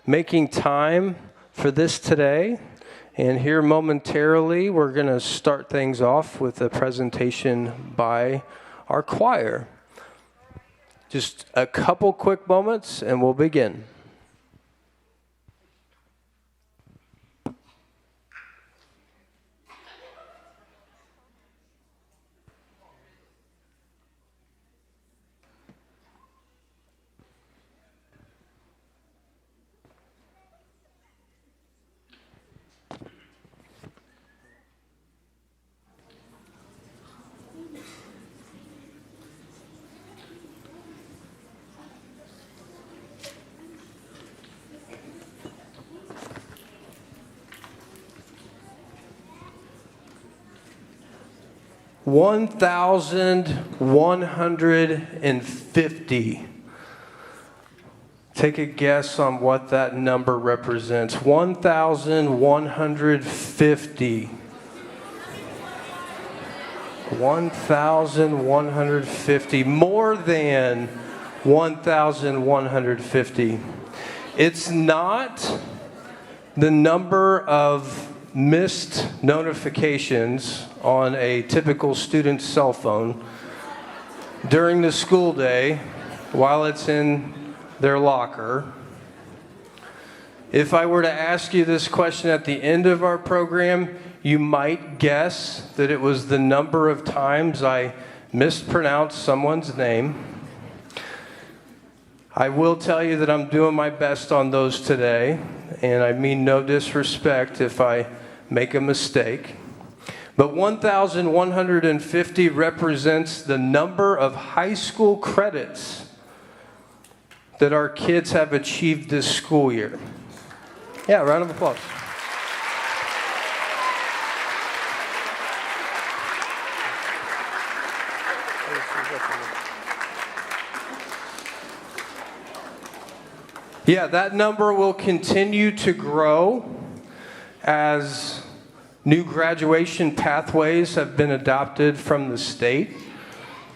making time for this today. And here momentarily, we're going to start things off with a presentation by our choir. Just a couple quick moments and we'll begin. $1,150. Take a guess on what that number represents. 1,150. 1,150. More than 1,150. It's not the number of missed notifications on a typical student's cell phone during the school day while it's in their locker. If I were to ask you this question at the end of our program, you might guess that it was the number of times I mispronounced someone's name. I will tell you that I'm doing my best on those today, and I mean no disrespect if I make a mistake. But 1,150 represents the number of high school credits that our kids have achieved this school year. Yeah, round of applause. Yeah, that number will continue to grow as new graduation pathways have been adopted from the state.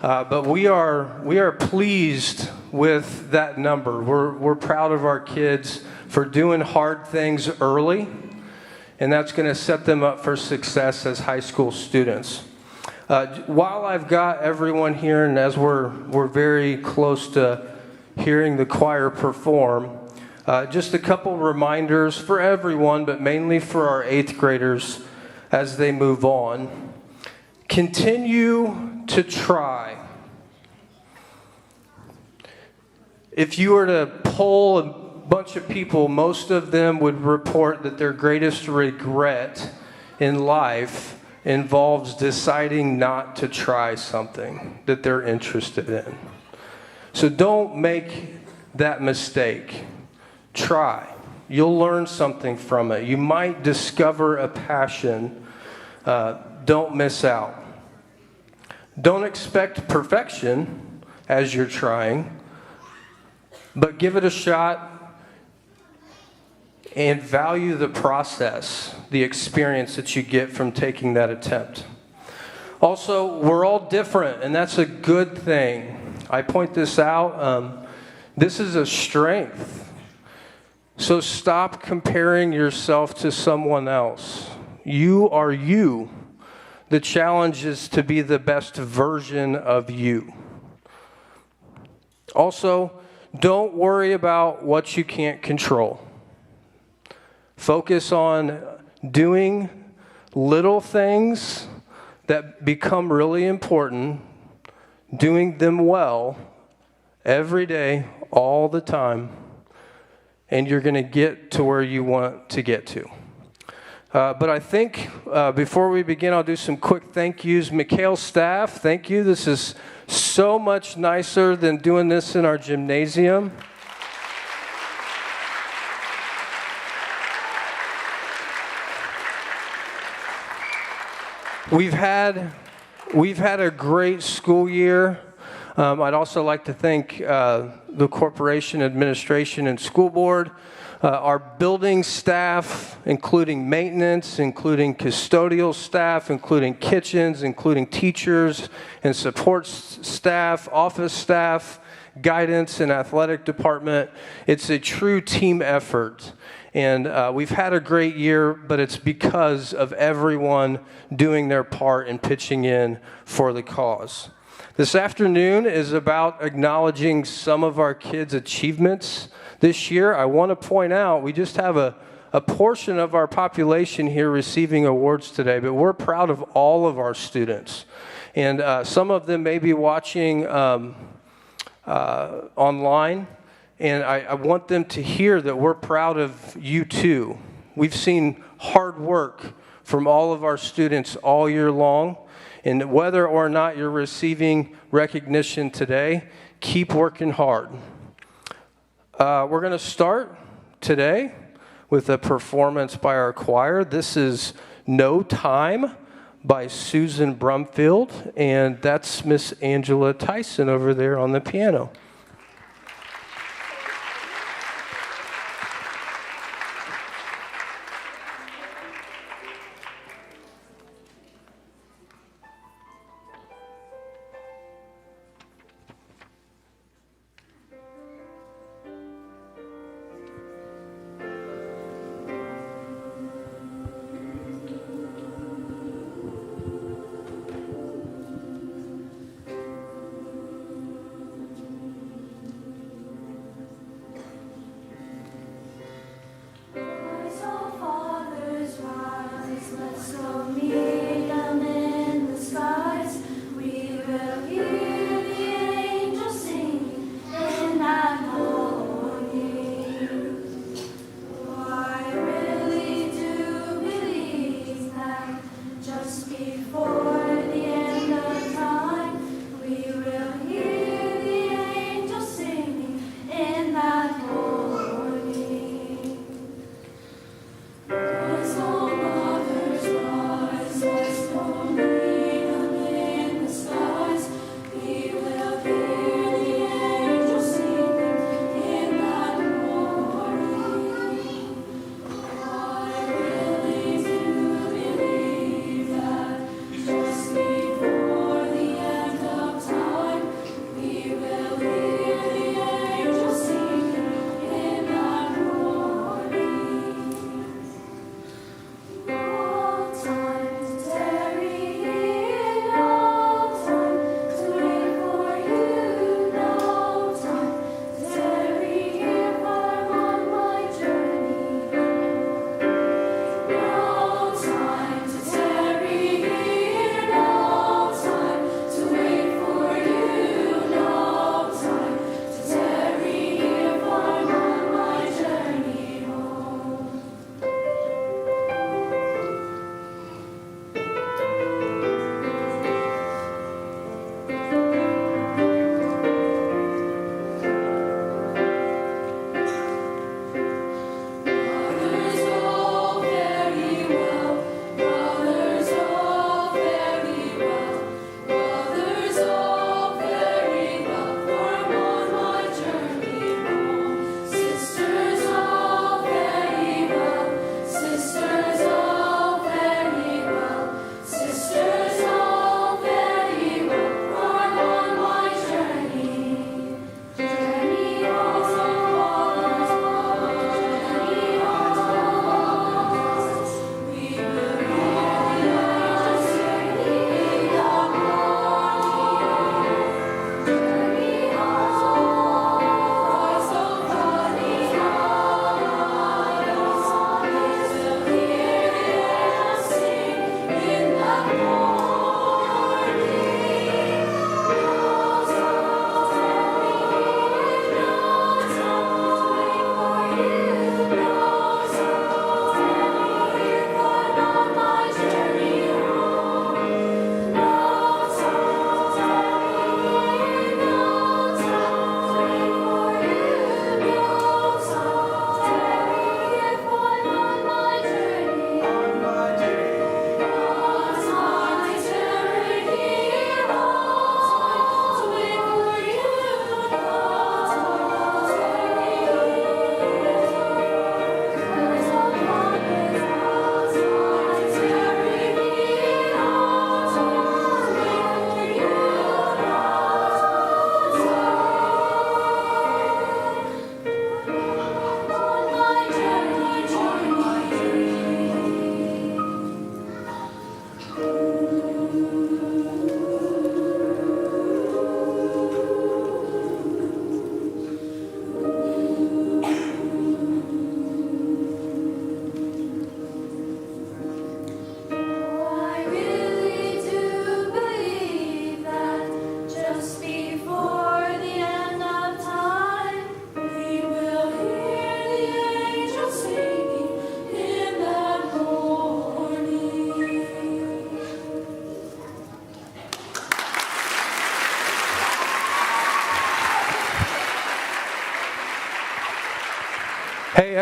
But we are pleased with that number. We're proud of our kids for doing hard things early, and that's going to set them up for success as high school students. While I've got everyone here, and as we're very close to hearing the choir perform, just a couple reminders for everyone, but mainly for our 8th graders as they move on. Continue to try. If you were to poll a bunch of people, most of them would report that their greatest regret in life involves deciding not to try something that they're interested in. So don't make that mistake. Try. You'll learn something from it. You might discover a passion. Don't miss out. Don't expect perfection as you're trying, but give it a shot and value the process, the experience that you get from taking that attempt. Also, we're all different, and that's a good thing. I point this out. This is a strength. So stop comparing yourself to someone else. You are you. The challenge is to be the best version of you. Also, don't worry about what you can't control. Focus on doing little things that become really important, doing them well every day, all the time, and you're going to get to where you want to get to. But I think before we begin, I'll do some quick thank yous. McHale staff, thank you. This is so much nicer than doing this in our gymnasium. We've had a great school year. I'd also like to thank the corporation administration and school board, our building staff, including maintenance, including custodial staff, including kitchens, including teachers and support staff, office staff, guidance and athletic department. It's a true team effort. And we've had a great year, but it's because of everyone doing their part and pitching in for the cause. This afternoon is about acknowledging some of our kids' achievements this year. I want to point out we just have a portion of our population here receiving awards today, but we're proud of all of our students. And some of them may be watching online. And I want them to hear that we're proud of you too. We've seen hard work from all of our students all year long. And whether or not you're receiving recognition today, keep working hard. We're going to start today with a performance by our choir. This is No Time by Susan Brumfield. And that's Miss Angela Tyson over there on the piano.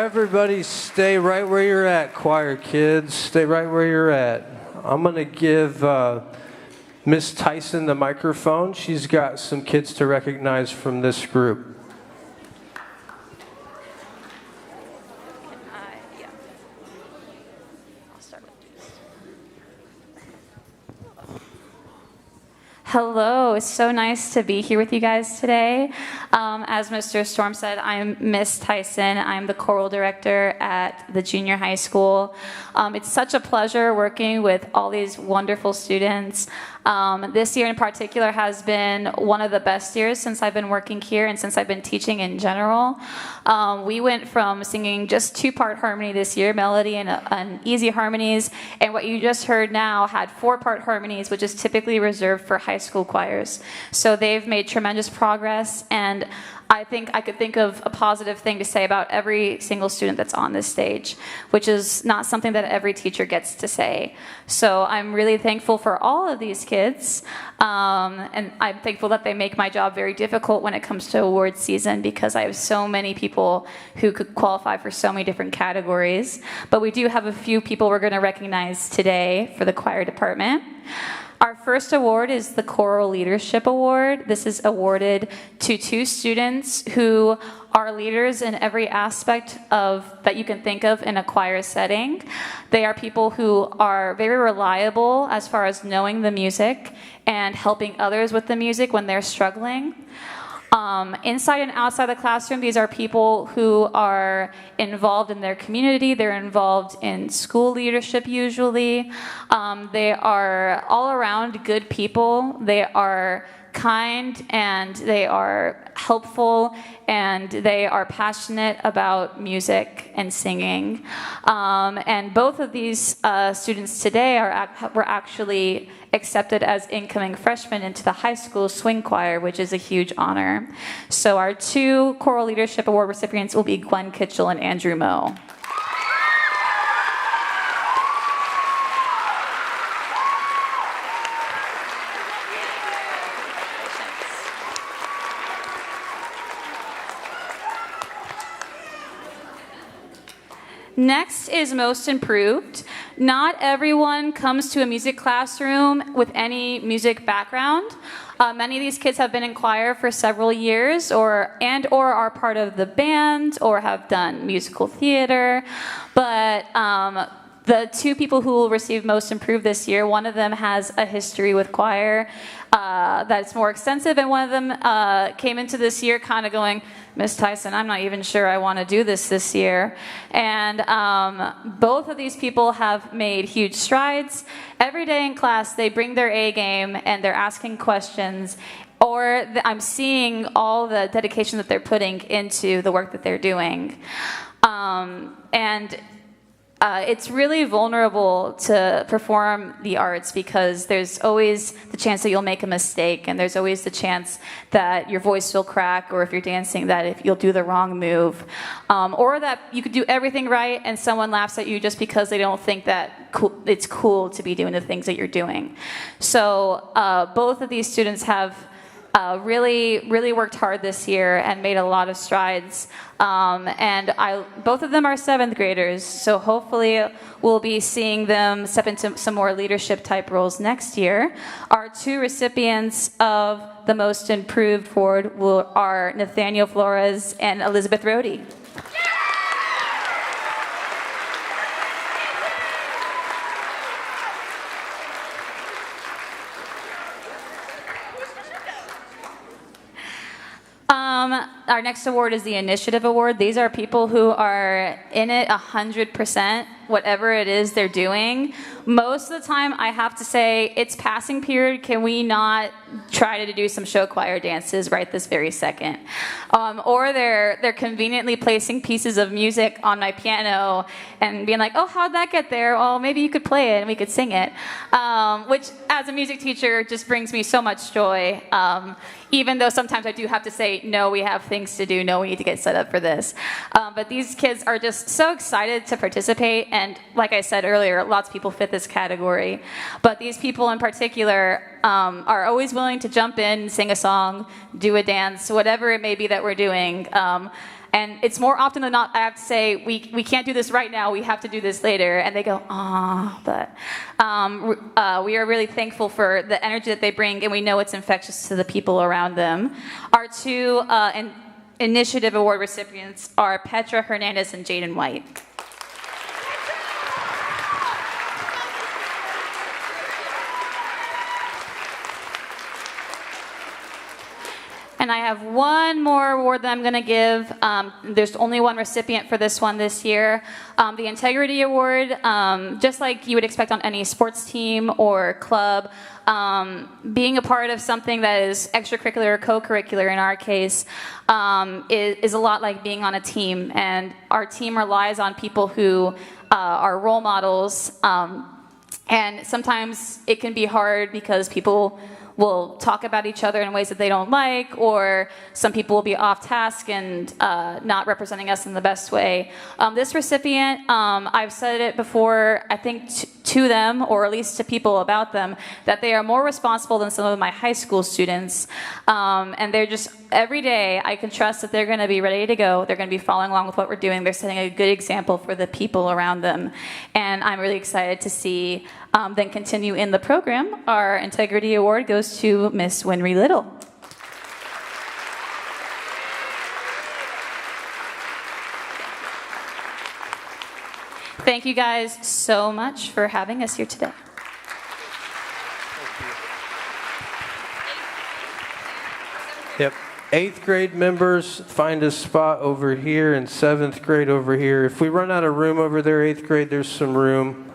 Everybody stay right where you're at, choir kids. Stay right where you're at. I'm going to give Miss Tyson the microphone. She's got some kids to recognize from this group. Hello, it's so nice to be here with you guys today. As Mr. Storm said, I'm Miss Tyson. I'm the choral director at the junior high school. It's such a pleasure working with all these wonderful students. This year in particular has been one of the best years since I've been working here and since I've been teaching in general. We went from singing just 2-part harmony this year, melody and easy harmonies, and what you just heard now had 4-part harmonies, which is typically reserved for high school choirs. So they've made tremendous progress, and I think I could think of a positive thing to say about every single student that's on this stage, which is not something that every teacher gets to say. So I'm really thankful for all of these kids, and I'm thankful that they make my job very difficult when it comes to awards season, because I have so many people who could qualify for so many different categories. But we do have a few people we're going to recognize today for the choir department. Our first award is the Choral Leadership Award. This is awarded to 2 students who are leaders in every aspect that you can think of in a choir setting. They are people who are very reliable as far as knowing the music and helping others with the music when they're struggling. Inside and outside the classroom, these are people who are involved in their community. They're involved in school leadership usually. They are all around good people. They are kind, and they are helpful, and they are passionate about music and singing. And both of these students today were actually accepted as incoming freshmen into the high school swing choir, which is a huge honor. So our 2 Choral Leadership Award recipients will be Gwen Kitchell and Andrew Moe. Next is Most Improved. Not everyone comes to a music classroom with any music background. Many of these kids have been in choir for several years or are part of the band or have done musical theater. But the 2 people who will receive Most Improved this year, one of them has a history with choir that's more extensive, and one of them came into this year kind of going, Miss Tyson, I'm not even sure I want to do this year. And both of these people have made huge strides. Every day in class, they bring their A game, and they're asking questions, or I'm seeing all the dedication that they're putting into the work that they're doing. It's really vulnerable to perform the arts, because there's always the chance that you'll make a mistake, and there's always the chance that your voice will crack, or if you're dancing, that if you'll do the wrong move, or that you could do everything right and someone laughs at you just because they don't think that it's cool to be doing the things that you're doing. So both of these students have really worked hard this year and made a lot of strides. Both of them are 7th graders, so hopefully we'll be seeing them step into some more leadership type roles next year. Our 2 recipients of the Most Improved Award are Nathaniel Flores and Elizabeth Rohde. Our next award is the Initiative Award. These are people who are in it 100%, whatever it is they're doing. Most of the time, I have to say, it's passing period. Can we not try to do some show choir dances right this very second? Or they're conveniently placing pieces of music on my piano and being like, oh, how'd that get there? Well, maybe you could play it and we could sing it. Which, as a music teacher, just brings me so much joy. Even though sometimes I do have to say, no, we have things to do. No, we need to get set up for this. But these kids are just so excited to participate. And like I said earlier, lots of people fit this category. But these people in particular are always willing to jump in, sing a song, do a dance, whatever it may be that we're doing. And it's more often than not, I have to say, we can't do this right now, we have to do this later. And they go, but we are really thankful for the energy that they bring, and we know it's infectious to the people around them. Our two Initiative Award recipients are Petra Hernandez and Jaden White. And I have one more award that I'm going to give. There's only one recipient for this one this year. The Integrity Award, just like you would expect on any sports team or club, being a part of something that is extracurricular or co-curricular in our case is a lot like being on a team. And our team relies on people who are role models. And sometimes it can be hard because people will talk about each other in ways that they don't like, or some people will be off task and not representing us in the best way. This recipient, I've said it before, I think to them, or at least to people about them, that they are more responsible than some of my high school students. And they're just, every day, I can trust that they're going to be ready to go. They're going to be following along with what we're doing. They're setting a good example for the people around them. And I'm really excited to see them continue in the program. Our Integrity Award goes to Miss Winry Little. Thank you guys so much for having us here today. Yep. 8th grade members, find a spot over here, and 7th grade over here. If we run out of room over there, 8th grade, there's some room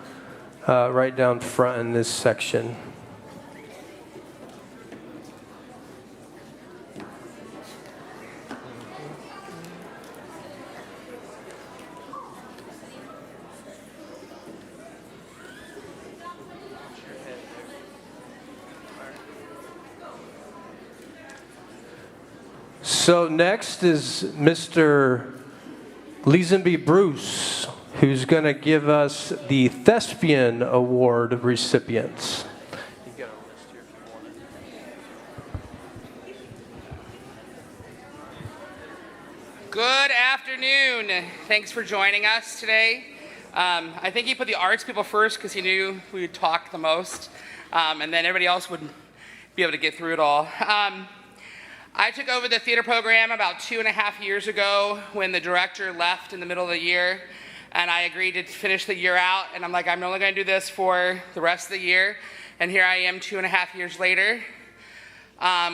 right down front in this section. So next is Mr. Leesenby Bruce, who's going to give us the Thespian Award recipients. Good afternoon. Thanks for joining us today. I think he put the arts people first because he knew we would talk the most, and then everybody else would be able to get through it all. I took over the theater program about 2.5 years ago when the director left in the middle of the year, and I agreed to finish the year out, and I'm like, I'm only going to do this for the rest of the year, and here I am 2.5 years later.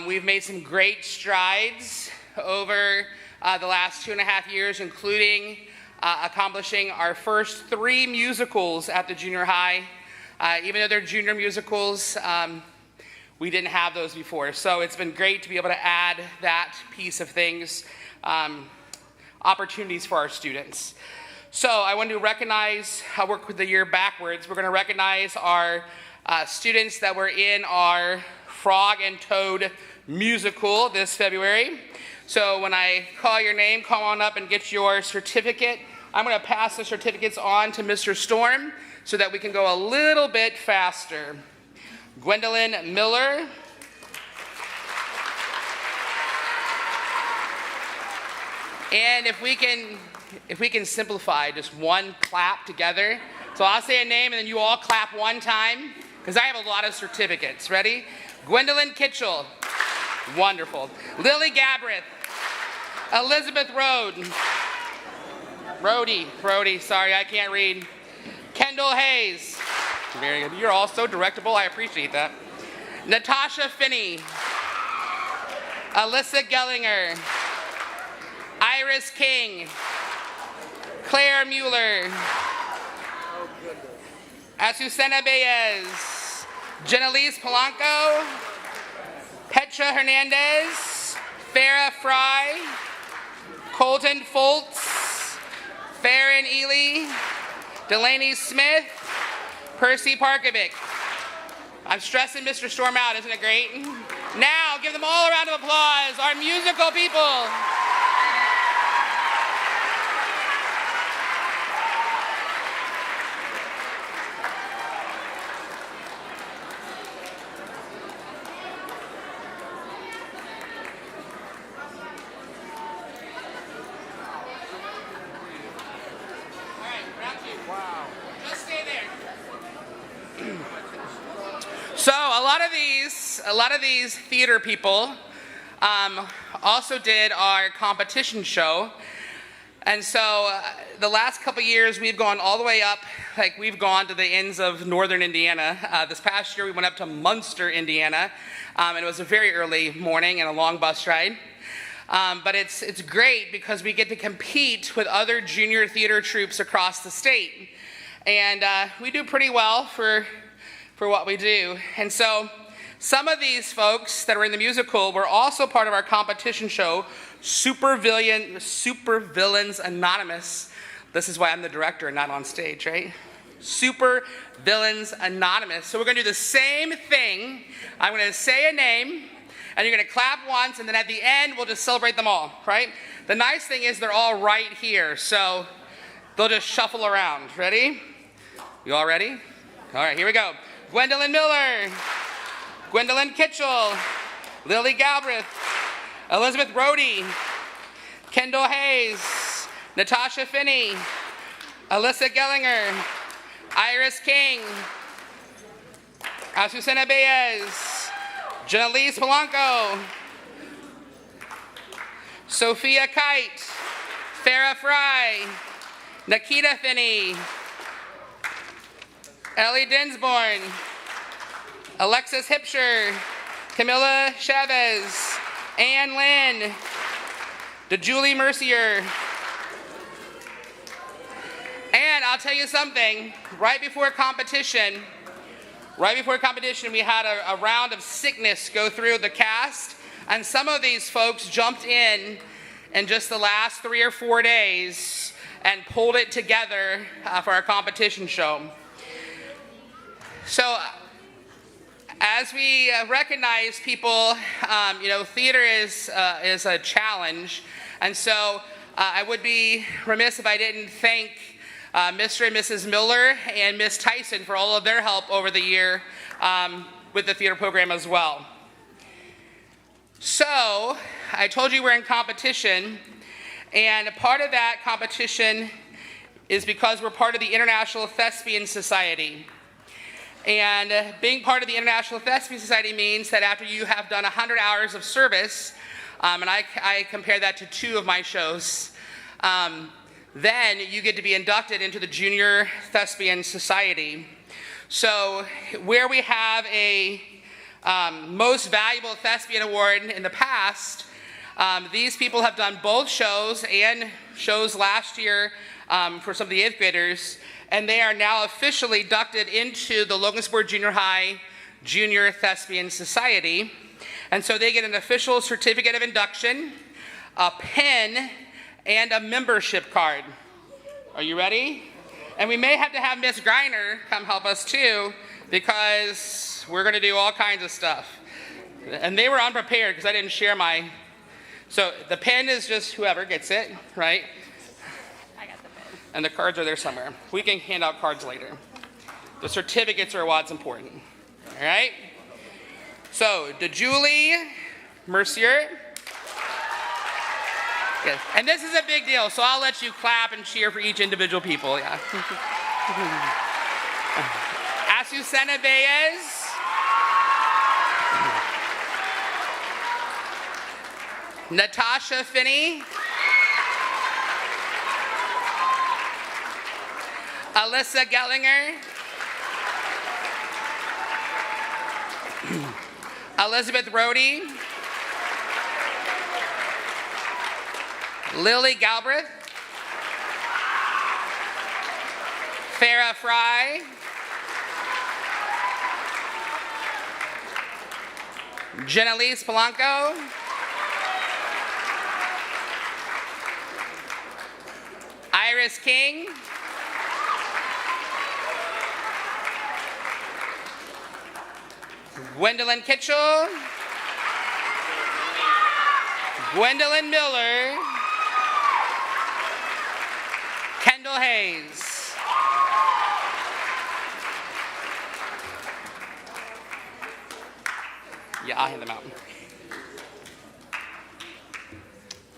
We've made some great strides over the last 2.5 years, including accomplishing our first 3 musicals at the junior high. Even though they're junior musicals, we didn't have those before. So it's been great to be able to add that piece of things, opportunities for our students. So I want to recognize, I'll work with the year backwards. We're going to recognize our students that were in our Frog and Toad musical this February. So when I call your name, come on up and get your certificate. I'm going to pass the certificates on to Mr. Storm so that we can go a little bit faster. Gwendolyn Miller. And if we can simplify just one clap together. So I'll say a name and then you all clap one time because I have a lot of certificates. Ready? Gwendolyn Kitchell. Wonderful. Lily Gabreth. Elizabeth Rhodey, sorry, I can't read. Kendall Hayes. Very good. You're all so directable. I appreciate that. Natasha Finney. Alyssa Gellinger. Iris King. Claire Mueller. Azucena Baez. Jenelise Polanco. Petra Hernandez. Farah Fry. Colton Foltz. Farron Ely. Delaney Smith. Percy Parkovic. I'm stressing Mr. Storm out, isn't it great? Now, give them all a round of applause, our musical people. So a lot of these theater people also did our competition show. And so the last couple years, we've gone all the way up, like we've gone to the ends of northern Indiana. This past year, we went up to Munster, Indiana, and it was a very early morning and a long bus ride. But it's great because we get to compete with other junior theater troupes across the state. And we do pretty well for what we do. And so some of these folks that were in the musical were also part of our competition show, Super Villains Anonymous. This is why I'm the director and not on stage, right? Super Villains Anonymous. So we're going to do the same thing. I'm going to say a name, and you're going to clap once, and then at the end, we'll just celebrate them all, right? The nice thing is they're all right here, so they'll just shuffle around. Ready? You all ready? All right, here we go. Gwendolyn Miller, Gwendolyn Kitchell, Lily Galbraith, Elizabeth Rohde, Kendall Hayes, Natasha Finney, Alyssa Gellinger, Iris King, Azucena Baez, Janelise Polanco, Sophia Kite, Farrah Fry, Nikita Finney, Ellie Dinsborn, Alexis Hipsher, Camilla Chavez, Ann Lynn, DeJulie Mercier. And I'll tell you something, right before competition, we had a round of sickness go through the cast, and some of these folks jumped in just the last 3 or 4 days and pulled it together for our competition show. So as we recognize people, theater is a challenge. And so I would be remiss if I didn't thank Mr. and Mrs. Miller and Miss Tyson for all of their help over the year with the theater program as well. So I told you we're in competition, and a part of that competition is because we're part of the International Thespian Society. And being part of the International Thespian Society means that after you have done 100 hours of service, and I compare that to 2 of my shows, then you get to be inducted into the Junior Thespian Society. So where we have a Most Valuable Thespian Award in the past, these people have done both shows and shows last year for some of the 8th graders, and they are now officially inducted into the Logansport Junior High Junior Thespian Society. And so they get an official certificate of induction, a pen, and a membership card. Are you ready? And we may have to have Miss Greiner come help us too, because we're going to do all kinds of stuff. And they were unprepared because I didn't share my... So the pen is just whoever gets it, right? And the cards are there somewhere. We can hand out cards later. The certificates are what's important. All right? So, DeJulie Mercier. Yes. And this is a big deal, so I'll let you clap and cheer for each individual people. Yeah. Azucena Baez. Natasha Finney. Alyssa Gellinger, Elizabeth Rohde, Lily Galbraith, Farrah Fry, Janelise Polanco, Iris King, Gwendolyn Kitchell, Gwendolyn Miller, Kendall Hayes. Yeah, I'll hand them out.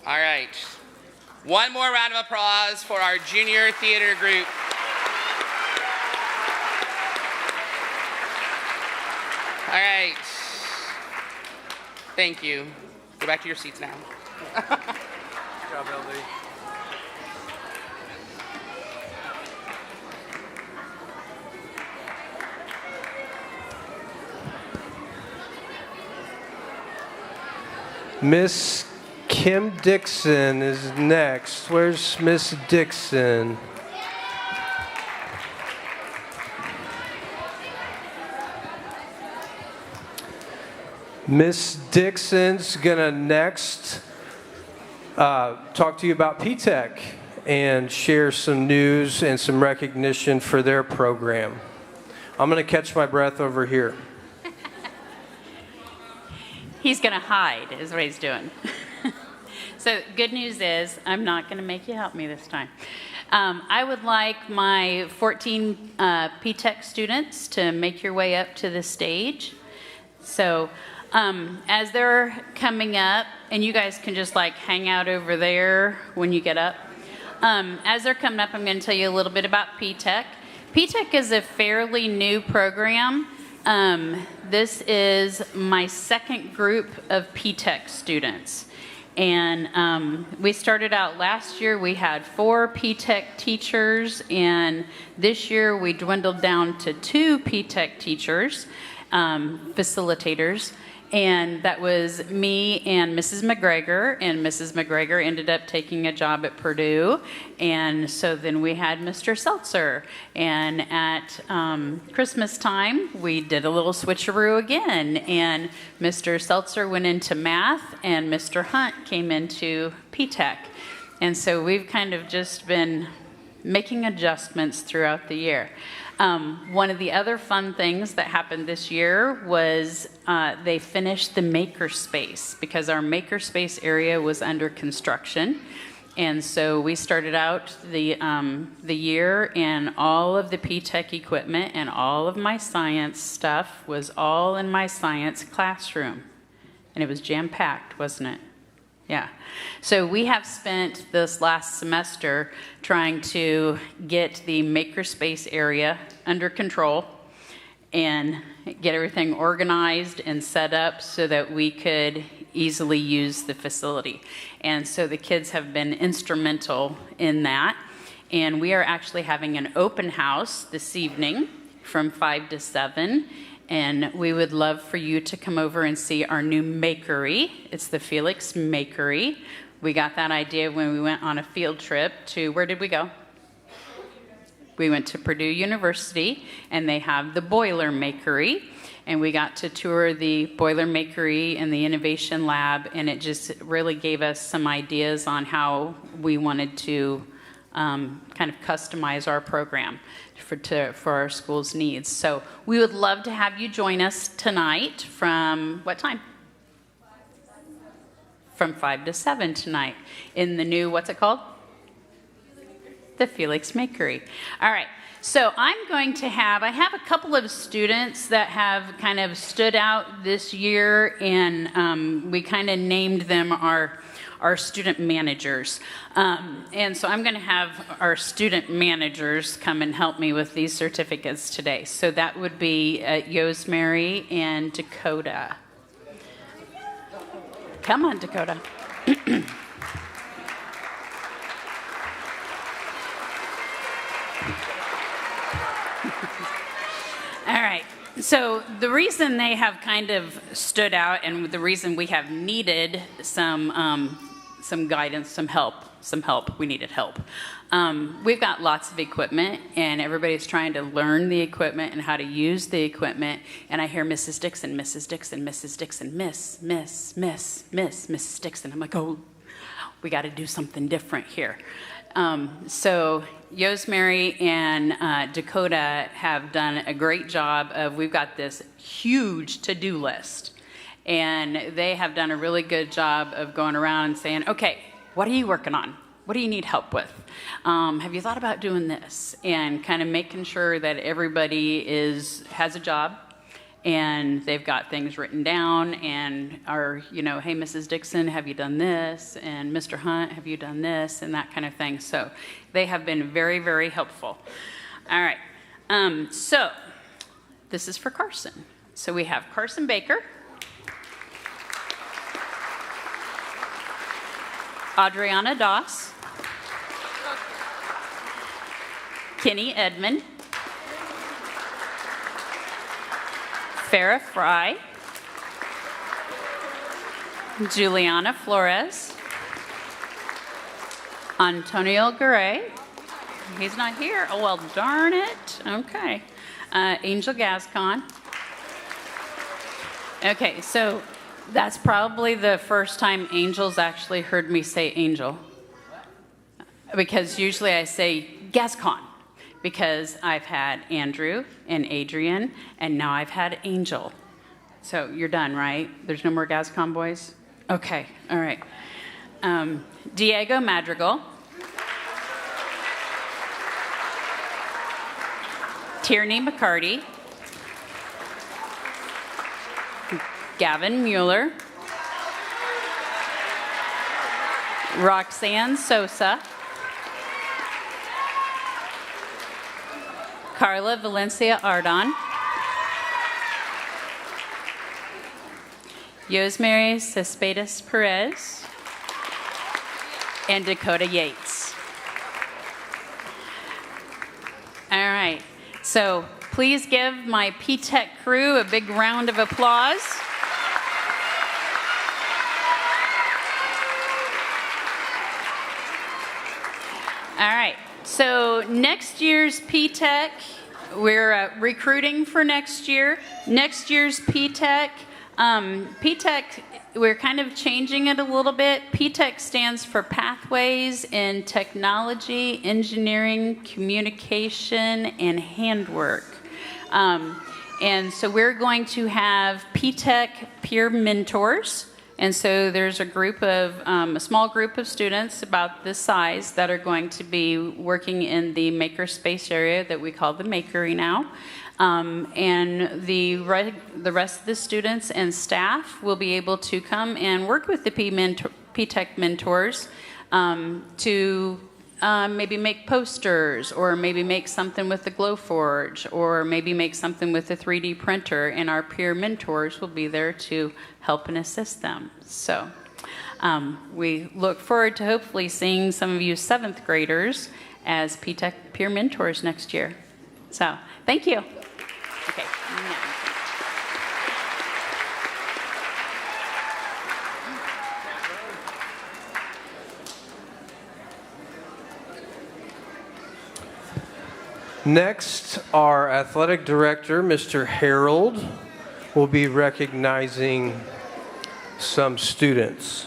All right. One more round of applause for our junior theater group. right. Thank you. Go back to your seats now. Good job, LD. Miss Kim Dixon is next. Where's Miss Dixon? Miss Dixon's gonna next talk to you about PTech and share some news and some recognition for their program. I'm gonna catch my breath over here. He's going to hide, is what he's doing. So good news is, I'm not going to make you help me this time. I would like my 14 PTech students to make your way up to the stage. So as they're coming up, and you guys can just like hang out over there when you get up. As they're coming up, I'm going to tell you a little bit about PTech. PTech is a fairly new program. This is my second group of PTech students. And we started out last year, we had 4 PTech teachers, and this year we dwindled down to 2 PTech teachers, facilitators. And that was me and Mrs. McGregor, and Mrs. McGregor ended up taking a job at Purdue. And so then we had Mr. Seltzer. And at Christmas time, we did a little switcheroo again. And Mr. Seltzer went into math, and Mr. Hunt came into PTech. And so we've kind of just been making adjustments throughout the year. One of the other fun things that happened this year was they finished the makerspace, because our makerspace area was under construction. And so we started out the year, and all of the PTech equipment and all of my science stuff was all in my science classroom. And it was jam-packed, wasn't it? Yeah. So we have spent this last semester trying to get the makerspace area under control and get everything organized and set up so that we could easily use the facility. And so the kids have been instrumental in that. And we are actually having an open house this evening from 5 to 7. And we would love for you to come over and see our new makery. It's the Felix Makery. We got that idea when we went on a field trip to, where did we go? We went to Purdue University, and they have the Boiler Makery. And we got to tour the Boiler Makery and the Innovation Lab, and it just really gave us some ideas on how we wanted to kind of customize our program for our school's needs. So we would love to have you join us tonight from what time? From 5 to 7 tonight in the new, what's it called? The Felix Makery. All right. So I have a couple of students that have kind of stood out this year, and we kind of named them our student managers. And so I'm going to have our student managers come and help me with these certificates today. So that would be Yosemary and Dakota. Come on, Dakota. All right. So the reason they have kind of stood out, and the reason we have needed some guidance, some help. We needed help. We've got lots of equipment, and everybody's trying to learn the equipment and how to use the equipment. And I hear Mrs. Dixon, Mrs. Dixon, Mrs. Dixon, Mrs. Dixon. I'm like, oh, we got to do something different here. So Yosemary and Dakota have done a great job of, we've got this huge to-do list. And they have done a really good job of going around and saying, okay, what are you working on? What do you need help with? Have you thought about doing this? And kind of making sure that everybody has a job, and they've got things written down, and are, hey, Mrs. Dixon, have you done this? And Mr. Hunt, have you done this? And that kind of thing. So they have been very, very helpful. All right. So this is for Carson. So we have Carson Baker, Adriana Doss, Kenny Edmond, Farah Fry, Juliana Flores, Antonio Garay. He's not here. Oh, well, darn it. Okay. Angel Gascon. Okay, so that's probably the first time Angel's actually heard me say Angel. Because usually I say Gascon. Because I've had Andrew and Adrian, and now I've had Angel. So you're done, right? There's no more Gascon boys? Okay, all right. Diego Madrigal. Tierney McCarty. Gavin Mueller. Roxanne Sosa. Carla Valencia Ardon. Yosemary Cespedes Perez. And Dakota Yates. All right, so please give my PTech crew a big round of applause. All right, so next year's PTech, we're recruiting for next year. Next year's PTech, we're kind of changing it a little bit. PTech stands for Pathways in Technology, Engineering, Communication, and Handwork. And so we're going to have PTech peer mentors. And so there's a small group of students about this size that are going to be working in the makerspace area that we call the Makery now. And the rest of the students and staff will be able to come and work with the PTech mentors to maybe make posters, or maybe make something with the Glowforge, or maybe make something with a 3D printer, and our peer mentors will be there to help and assist them. So we look forward to hopefully seeing some of you 7th graders as PTech peer mentors next year. So thank you. Okay. Next, our athletic director, Mr. Harold, will be recognizing some students.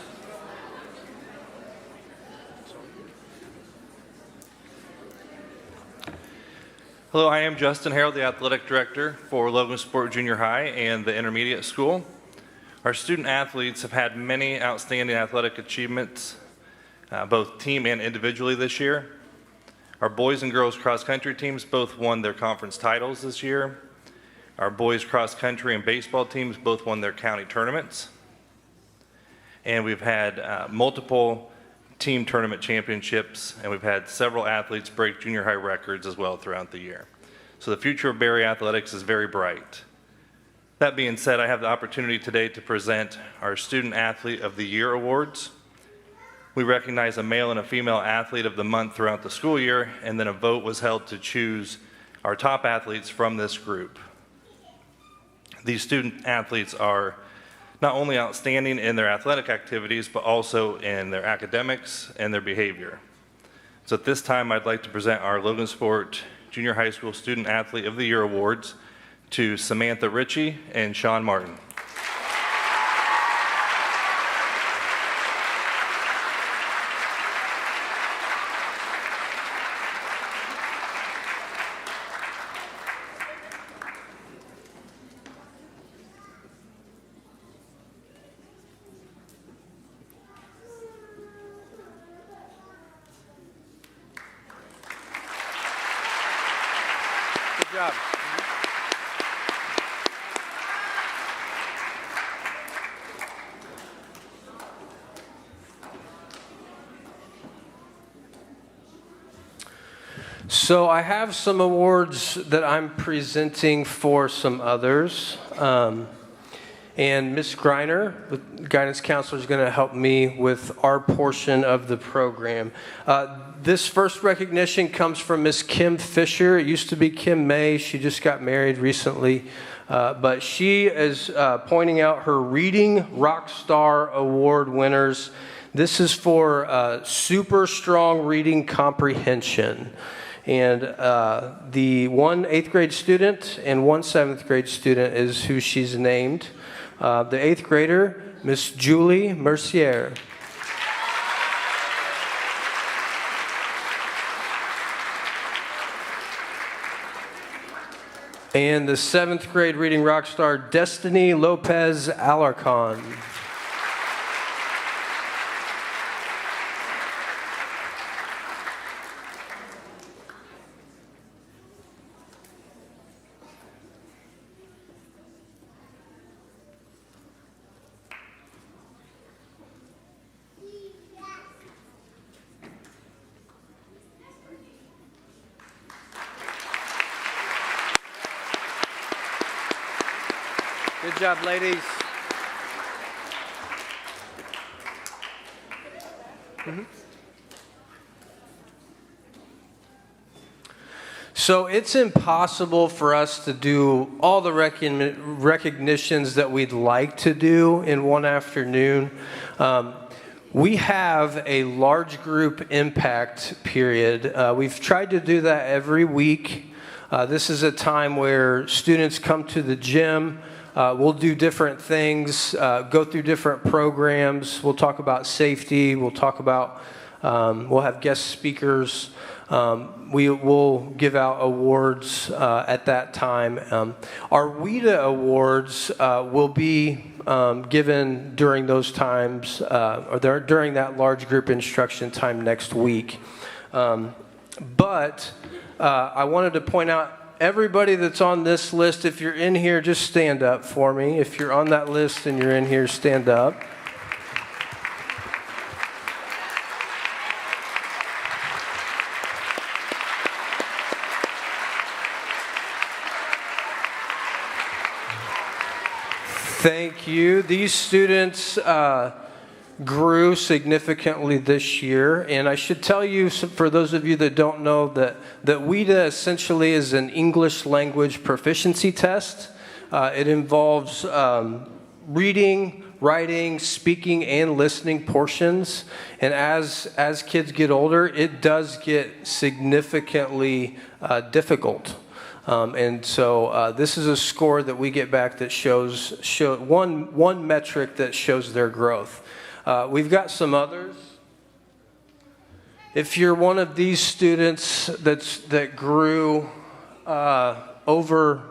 Hello, I am Justin Harold, the athletic director for Logansport Junior High and the intermediate school. Our student athletes have had many outstanding athletic achievements, both team and individually this year. Our boys and girls cross country teams both won their conference titles this year. Our boys cross country and baseball teams both won their county tournaments. And we've had multiple team tournament championships, and we've had several athletes break junior high records as well throughout the year. So the future of Berry athletics is very bright. That being said, I have the opportunity today to present our Student Athlete of the Year awards. We recognize a male and a female athlete of the month throughout the school year, and then a vote was held to choose our top athletes from this group. These student athletes are not only outstanding in their athletic activities, but also in their academics and their behavior. So at this time, I'd like to present our Logansport Junior High School Student Athlete of the Year awards to Samantha Ritchie and Sean Martin. Good job. So I have some awards that I'm presenting for some others. And Ms. Greiner, the guidance counselor, is going to help me with our portion of the program. This first recognition comes from Ms. Kim Fisher. It used to be Kim May. She just got married recently. But she is pointing out her Reading Rockstar Award winners. This is for super strong reading comprehension. And the one 8th grade student and one 7th grade student is who she's named. The 8th grader, Miss Julie Mercier. And the 7th grade reading rock star, Destiny Lopez Alarcon. Good job, ladies. So it's impossible for us to do all the recognitions that we'd like to do in one afternoon. We have a large group impact period. We've tried to do that every week. This is a time where students come to the gym. We'll do different things, go through different programs. We'll talk about safety. We'll talk about, we'll have guest speakers. We will give out awards at that time. Our WIDA awards will be given during those times, or during that large group instruction time next week. But I wanted to point out, everybody that's on this list, if you're in here, just stand up for me. If you're on that list and you're in here, stand up. Thank you. These students grew significantly this year, and I should tell you, for those of you that don't know, that WIDA essentially is an English language proficiency test. It involves reading, writing, speaking, and listening portions, and as kids get older, it does get significantly difficult. And so this is a score that we get back that shows one metric that shows their growth. We've got some others. If you're one of these students that grew over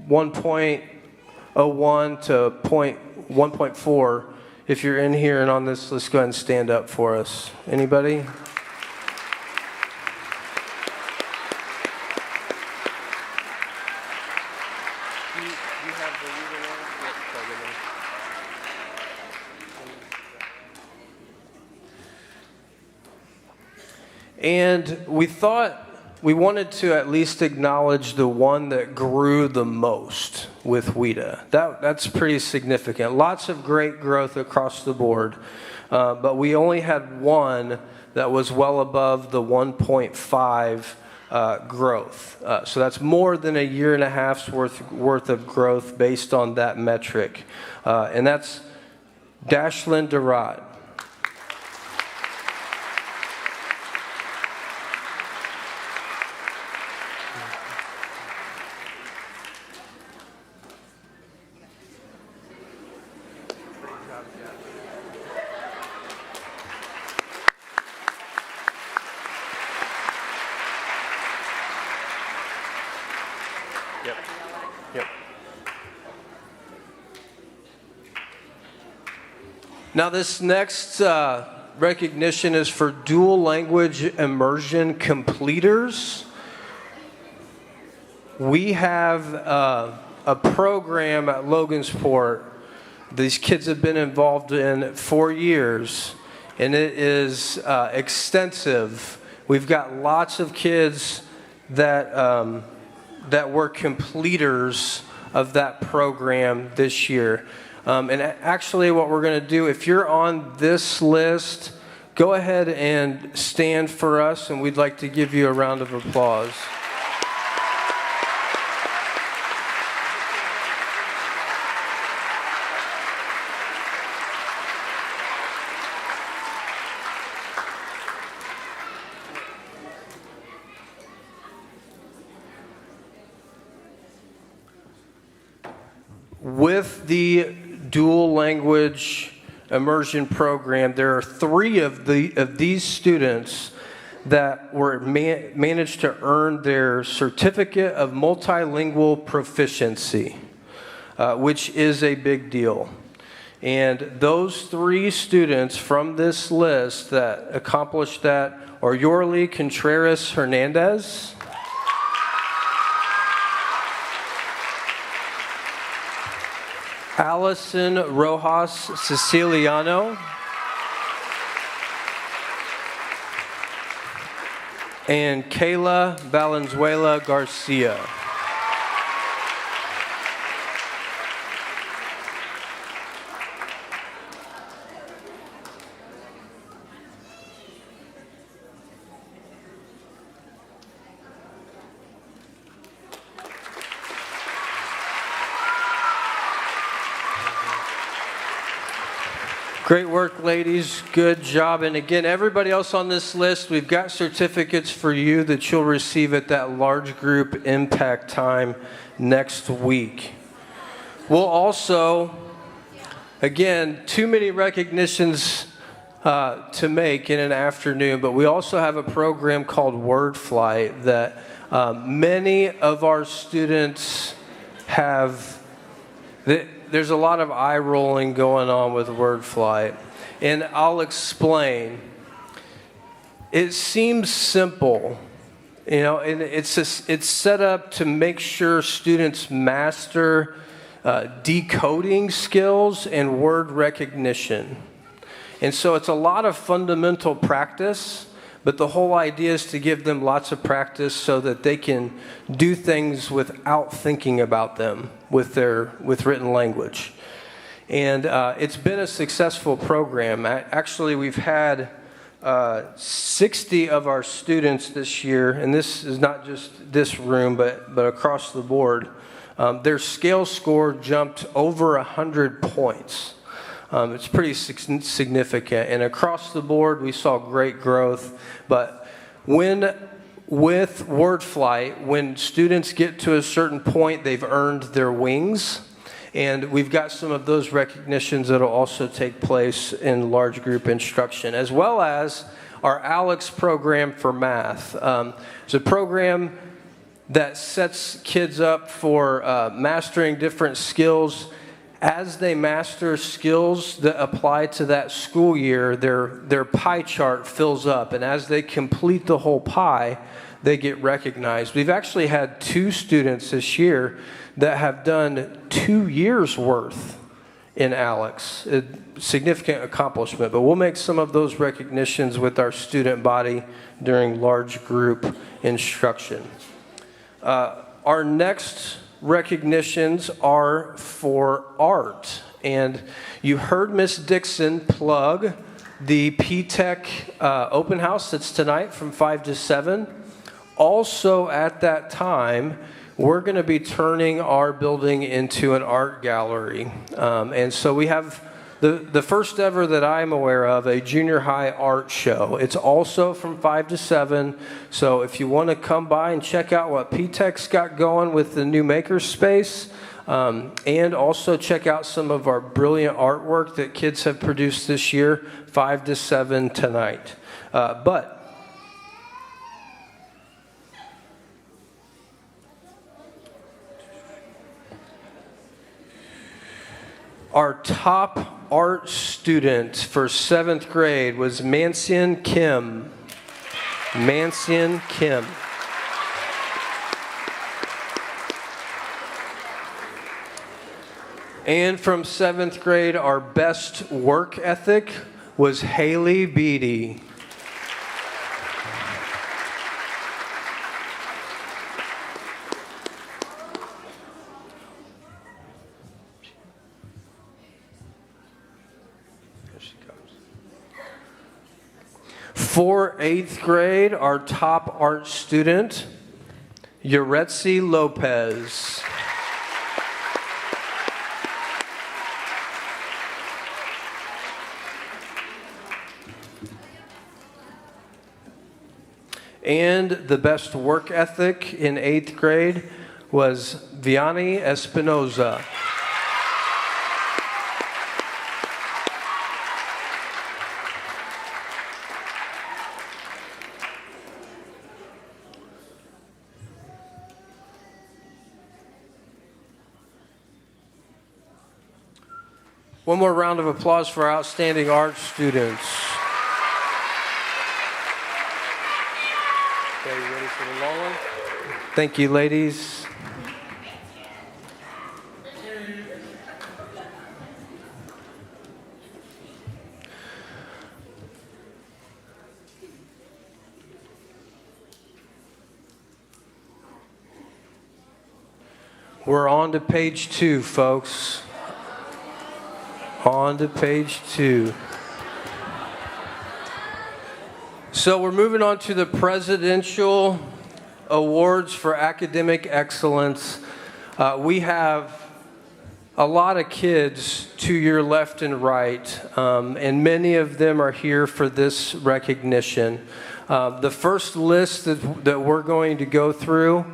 1.01 to 1.4, if you're in here and on this, let's go ahead and stand up for us. Anybody? And we thought we wanted to at least acknowledge the one that grew the most with WIDA. That's pretty significant. Lots of great growth across the board, but we only had one that was well above the 1.5 growth. So that's more than a year and a half's worth of growth based on that metric. And that's Dashlyn Durrott. Yep. Now this next recognition is for dual language immersion completers. We have a program at Logansport these kids have been involved in 4 years, and it is extensive. We've got lots of kids that were completers of that program this year. And actually what we're going to do, if you're on this list, go ahead and stand for us, and we'd like to give you a round of applause. With the dual language immersion program, there are 3 of these students that were managed to earn their certificate of multilingual proficiency, which is a big deal. And those 3 students from this list that accomplished that are Yorli Contreras Hernandez, Allison Rojas Siciliano, and Kayla Valenzuela Garcia. Great work, ladies. Good job. And again, everybody else on this list, we've got certificates for you that you'll receive at that large group impact time next week. We'll also, again, too many recognitions to make in an afternoon, but we also have a program called Word Flight that many of our students have. There's a lot of eye rolling going on with Word Flight, and I'll explain. It seems simple, and it's set up to make sure students master decoding skills and word recognition. And so it's a lot of fundamental practice, but the whole idea is to give them lots of practice so that they can do things without thinking about them with written language. And it's been a successful program. Actually, we've had 60 of our students this year, and this is not just this room, but across the board. Their scale score jumped over 100 points. It's pretty significant. And across the board, we saw great growth. But with Word Flight, when students get to a certain point, they've earned their wings. And we've got some of those recognitions that will also take place in large group instruction, as well as our ALEX program for math. It's a program that sets kids up for mastering different skills. As they master skills that apply to that school year, their pie chart fills up. And as they complete the whole pie, they get recognized. We've actually had 2 students this year that have done 2 years' worth in ALEX. A significant accomplishment. But we'll make some of those recognitions with our student body during large group instruction. Our next recognitions are for art. And you heard Miss Dixon plug the PTech open house that's tonight from 5 to 7. Also at that time, we're going to be turning our building into an art gallery. And so we have the first ever that I'm aware of, a junior high art show. It's also from 5 to 7. So if you want to come by and check out what PTech's got going with the new makerspace, and also check out some of our brilliant artwork that kids have produced this year, 5 to 7 tonight. But our top art student for 7th grade was Mansian Kim. Mansian Kim. And from 7th grade, our best work ethic was Haley Beatty. For 8th grade, our top art student, Yuretsi Lopez. And the best work ethic in 8th grade was Vianney Espinoza. One more round of applause for our outstanding art students. Okay, you ready for the long one? Thank you, ladies. We're on to page 2, folks. On to page 2. So we're moving on to the Presidential Awards for Academic Excellence. We have a lot of kids to your left and right, and many of them are here for this recognition. The first list that we're going to go through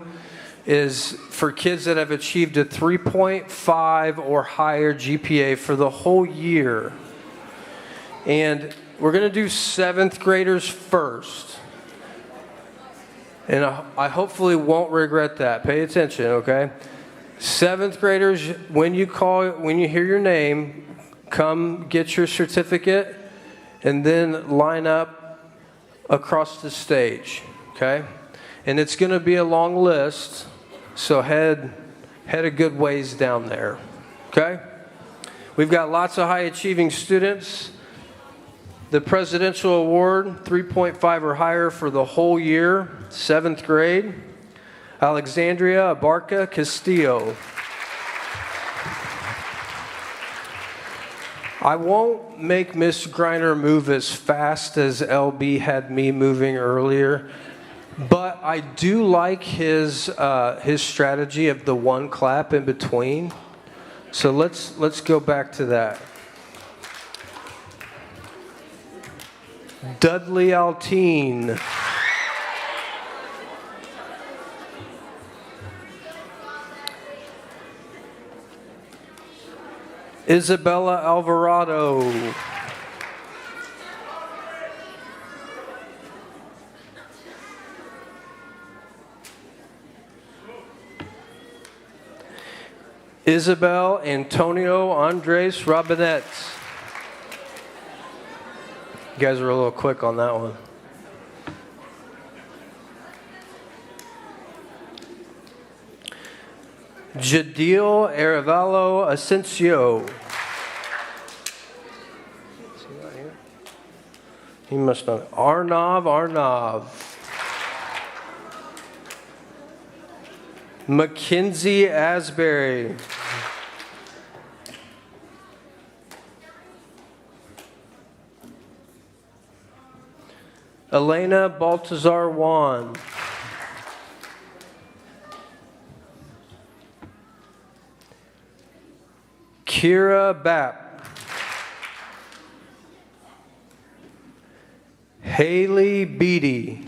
is for kids that have achieved a 3.5 or higher GPA for the whole year. And we're going to do 7th graders first. And I hopefully won't regret that. Pay attention, okay? 7th graders, when you hear your name, come get your certificate and then line up across the stage, okay? And it's going to be a long list. So head a good ways down there, okay? We've got lots of high-achieving students. The Presidential Award, 3.5 or higher for the whole year, 7th grade. Alexandria Abarca Castillo. I won't make Miss Griner move as fast as LB had me moving earlier. But I do like his strategy of the one clap in between. So let's go back to that. Dudley Altine. Isabella Alvarado. Isabel Antonio Andres Robinette. You guys are a little quick on that one. Jadil Arevalo Asensio. He must not. Arnav. Mackenzie Asbury. Elena Baltazar Juan. Kira Bapp. Haley Beatty.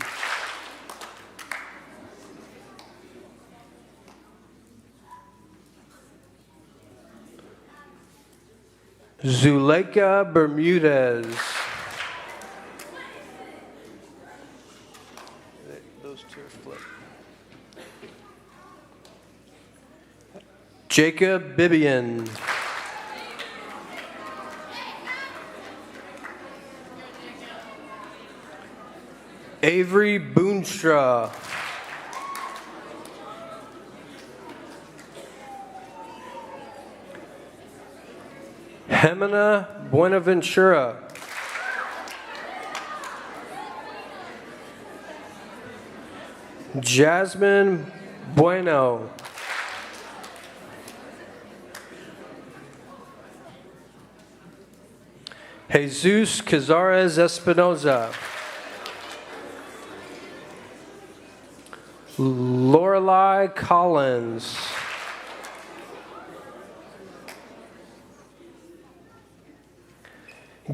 Zuleika Bermudez. Those two are flipped. Jacob Bibian. Avery Boonstra. Jimena Buenaventura. Jasmine Bueno. Jesus Cazares Espinoza. Lorelei Collins.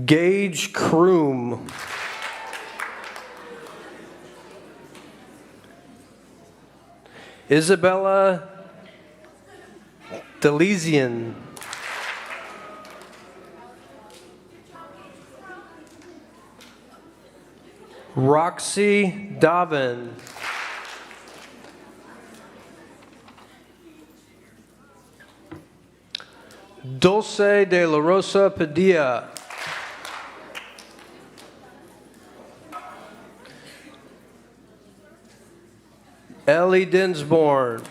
Gage Kroom. Isabella Delesian. Roxy Davin. Dulce de la Rosa Padilla. Ellie Dinsborn.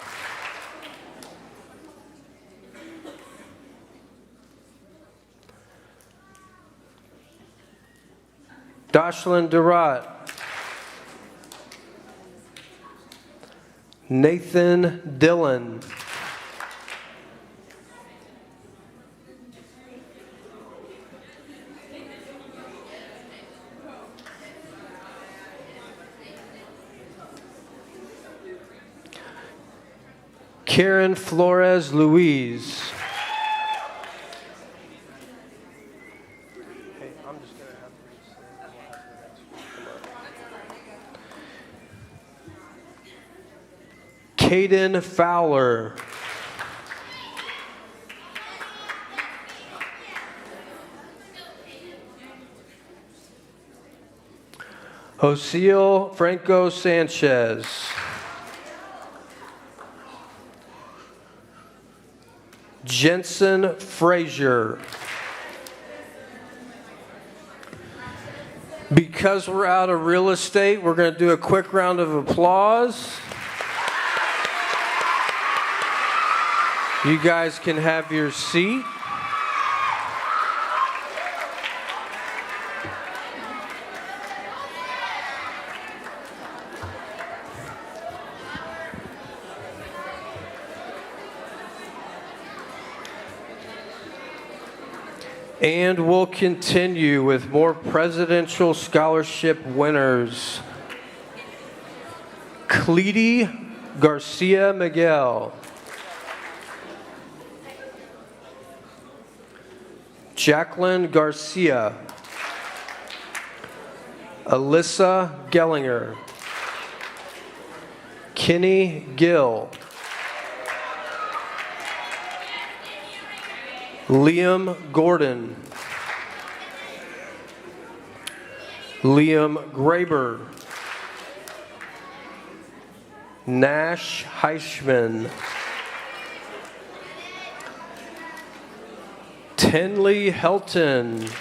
Dashlyn Durant. Nathan Dillon. Karen Flores Louise. Caden Fowler. Josiel Franco Sanchez. Jensen Frazier. Because we're out of real estate, we're going to do a quick round of applause. You guys can have your seat. And we'll continue with more presidential scholarship winners. Cleety Garcia Miguel. Jacqueline Garcia. Alyssa Gellinger. Kenny Gill. Liam Gordon. Liam Graber. Nash Heischman. Tenley Helton.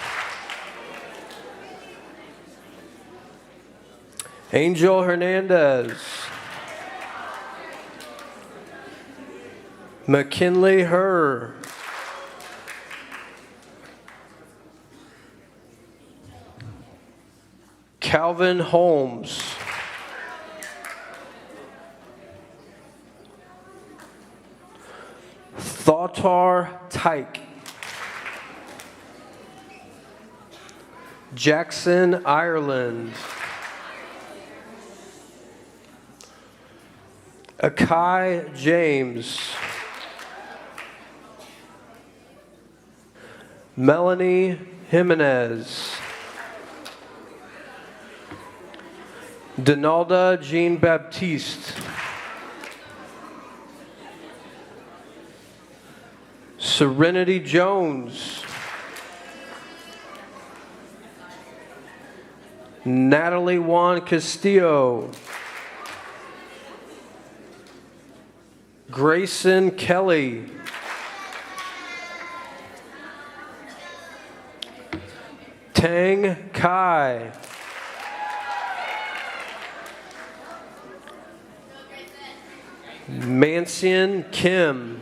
Angel Hernandez. McKinley Herr. Calvin Holmes. Thautar Tyke. Jackson Ireland. Akai James. Melanie Jimenez. Donalda Jean Baptiste. Serenity Jones. Natalie Juan Castillo. Grayson Kelly. Tang Kai. Mansian Kim.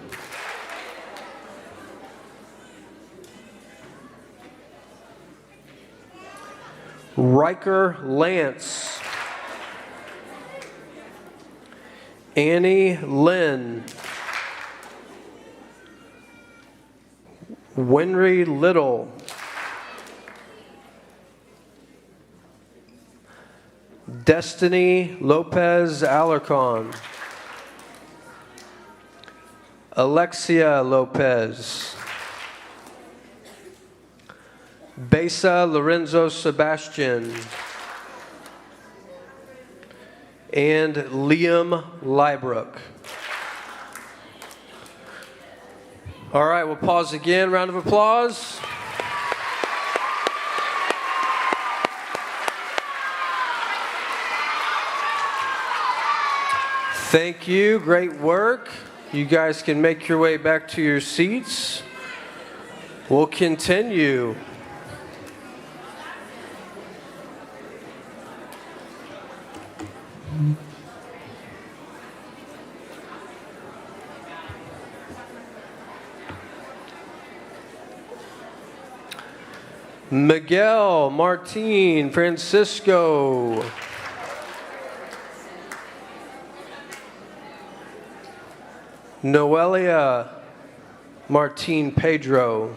Riker Lance. Annie Lynn. Winry Little. Destiny Lopez Alarcon. Alexia Lopez. Besa Lorenzo Sebastian. And Liam Lybrook. All right, we'll pause again. Round of applause. Thank you. Great work. You guys can make your way back to your seats. We'll continue. Miguel Martin Francisco. Noelia Martin Pedro.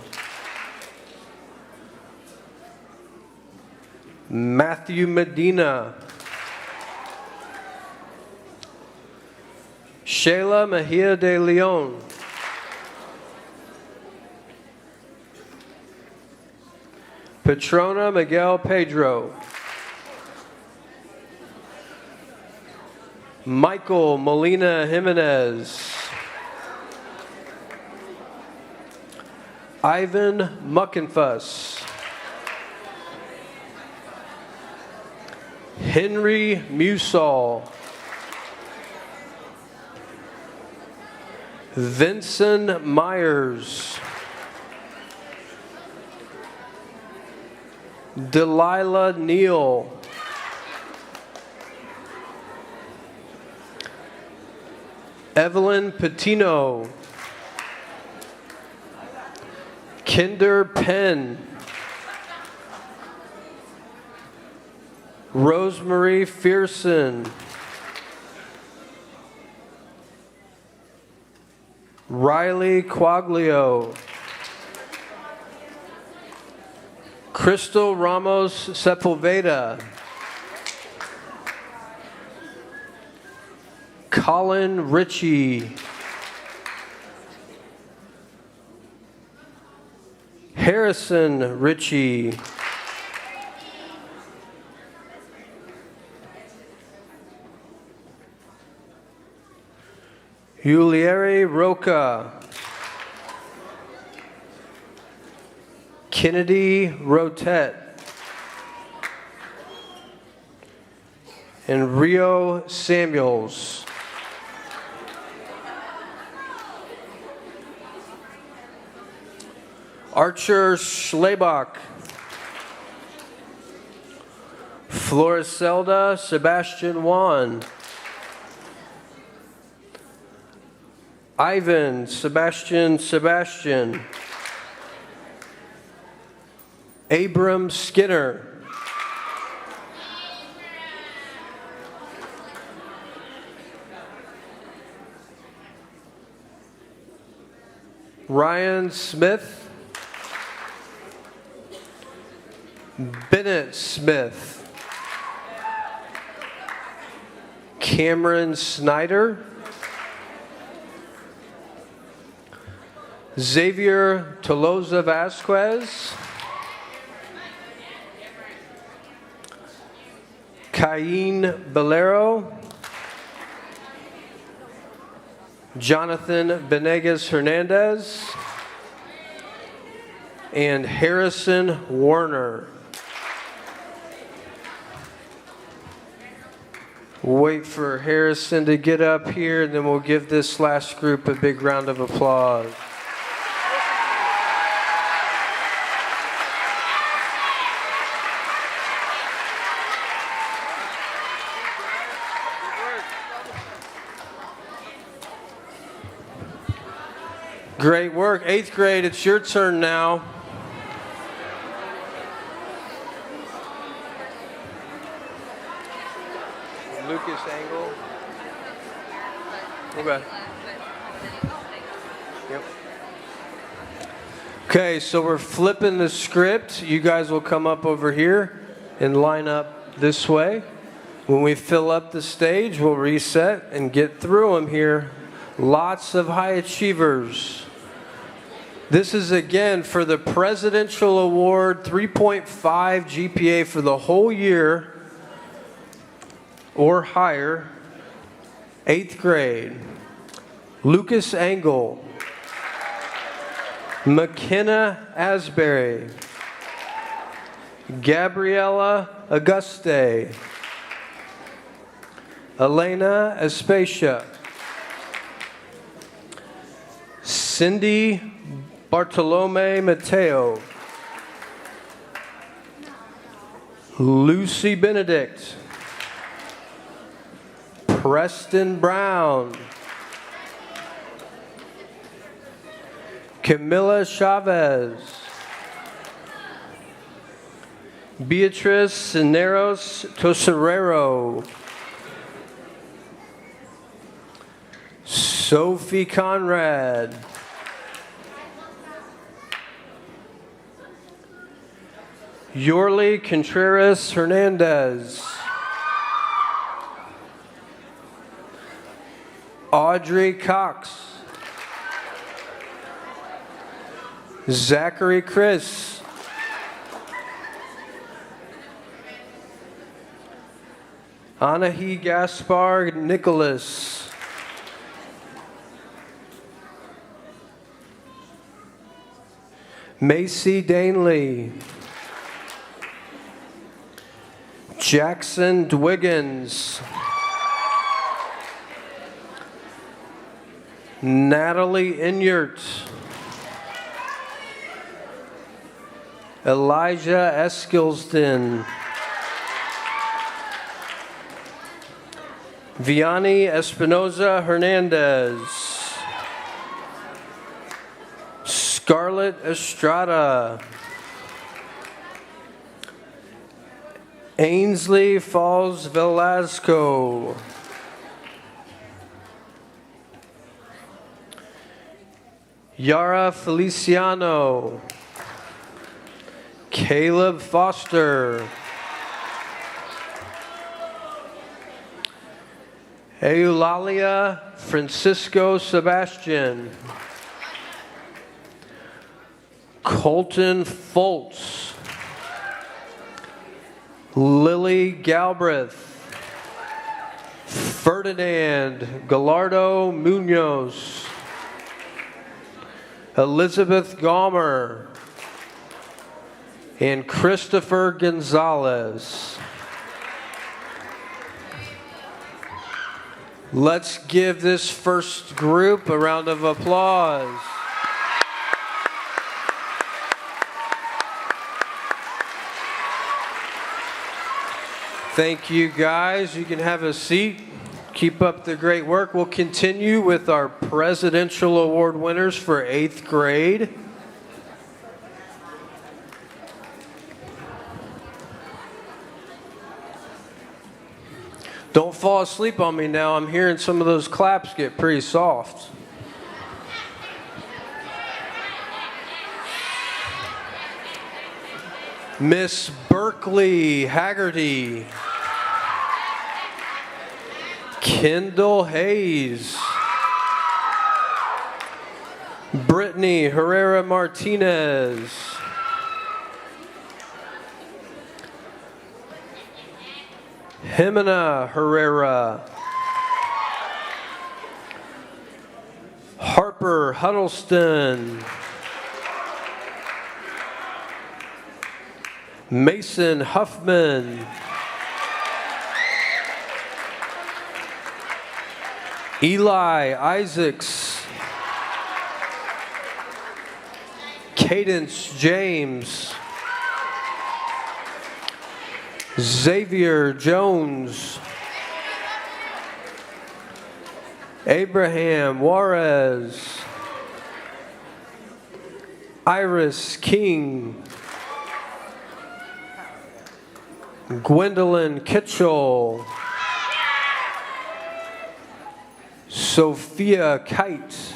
Matthew Medina. Shayla Mejia de Leon. Petrona Miguel Pedro. Michael Molina Jimenez. Ivan Muckenfuss. Henry Musall. Vincent Myers. Delilah Neal. Evelyn Patino. Kinder Penn. Rosemary Fearson. Riley Quaglio. Crystal Ramos Sepulveda. Colin Ritchie. Harrison Ritchie. Juliere Roca. Kennedy Rotet. And Rio Samuels. Archer Schlebach. Floriselda Sebastian Juan. Ivan Sebastian. Abram Skinner. Ryan Smith. Bennett Smith. Cameron Snyder. Xavier Tolosa Vasquez. Cain Bolero. Jonathan Benegas Hernandez. And Harrison Warner. Wait for Harrison to get up here, and then we'll give this last group a big round of applause. Great work. 8th grade, it's your turn now. Lucas Angle. Okay. Yep. Okay, so we're flipping the script. You guys will come up over here and line up this way. When we fill up the stage, we'll reset and get through them here. Lots of high achievers. This is again for the Presidential Award, 3.5 GPA for the whole year or higher, 8th grade. Lucas Engel, McKenna Asbury, Gabriella Auguste, Elena Especia, Cindy Bartolome Mateo, Lucy Benedict, Preston Brown, Camila Chavez, Beatrice Cineros Toserero, Sophie Conrad, Yorley Contreras Hernandez, Audrey Cox, Zachary Chris, Anahi Gaspar Nicholas, Macy Danley, Jackson Dwiggins, Natalie Inyart, Elijah Eskilston, Vianney Espinoza Hernandez, Scarlett Estrada, Ainsley Falls Velasco, Yara Feliciano, Caleb Foster, Eulalia Francisco Sebastian, Colton Foltz, Lily Galbraith, Ferdinand Gallardo Munoz, Elizabeth Gomer, and Christopher Gonzalez. Let's give this first group a round of applause. Thank you, guys. You can have a seat. Keep up the great work. We'll continue with our Presidential Award winners for 8th grade. Don't fall asleep on me now. I'm hearing some of those claps get pretty soft. Miss Berkeley Haggerty, Kendall Hayes, Brittany Herrera Martinez, Jimena Herrera, Harper Huddleston, Mason Huffman, Eli Isaacs, Cadence James, Xavier Jones, Abraham Juarez, Iris King, Gwendolyn Kitchell, Sophia Kite,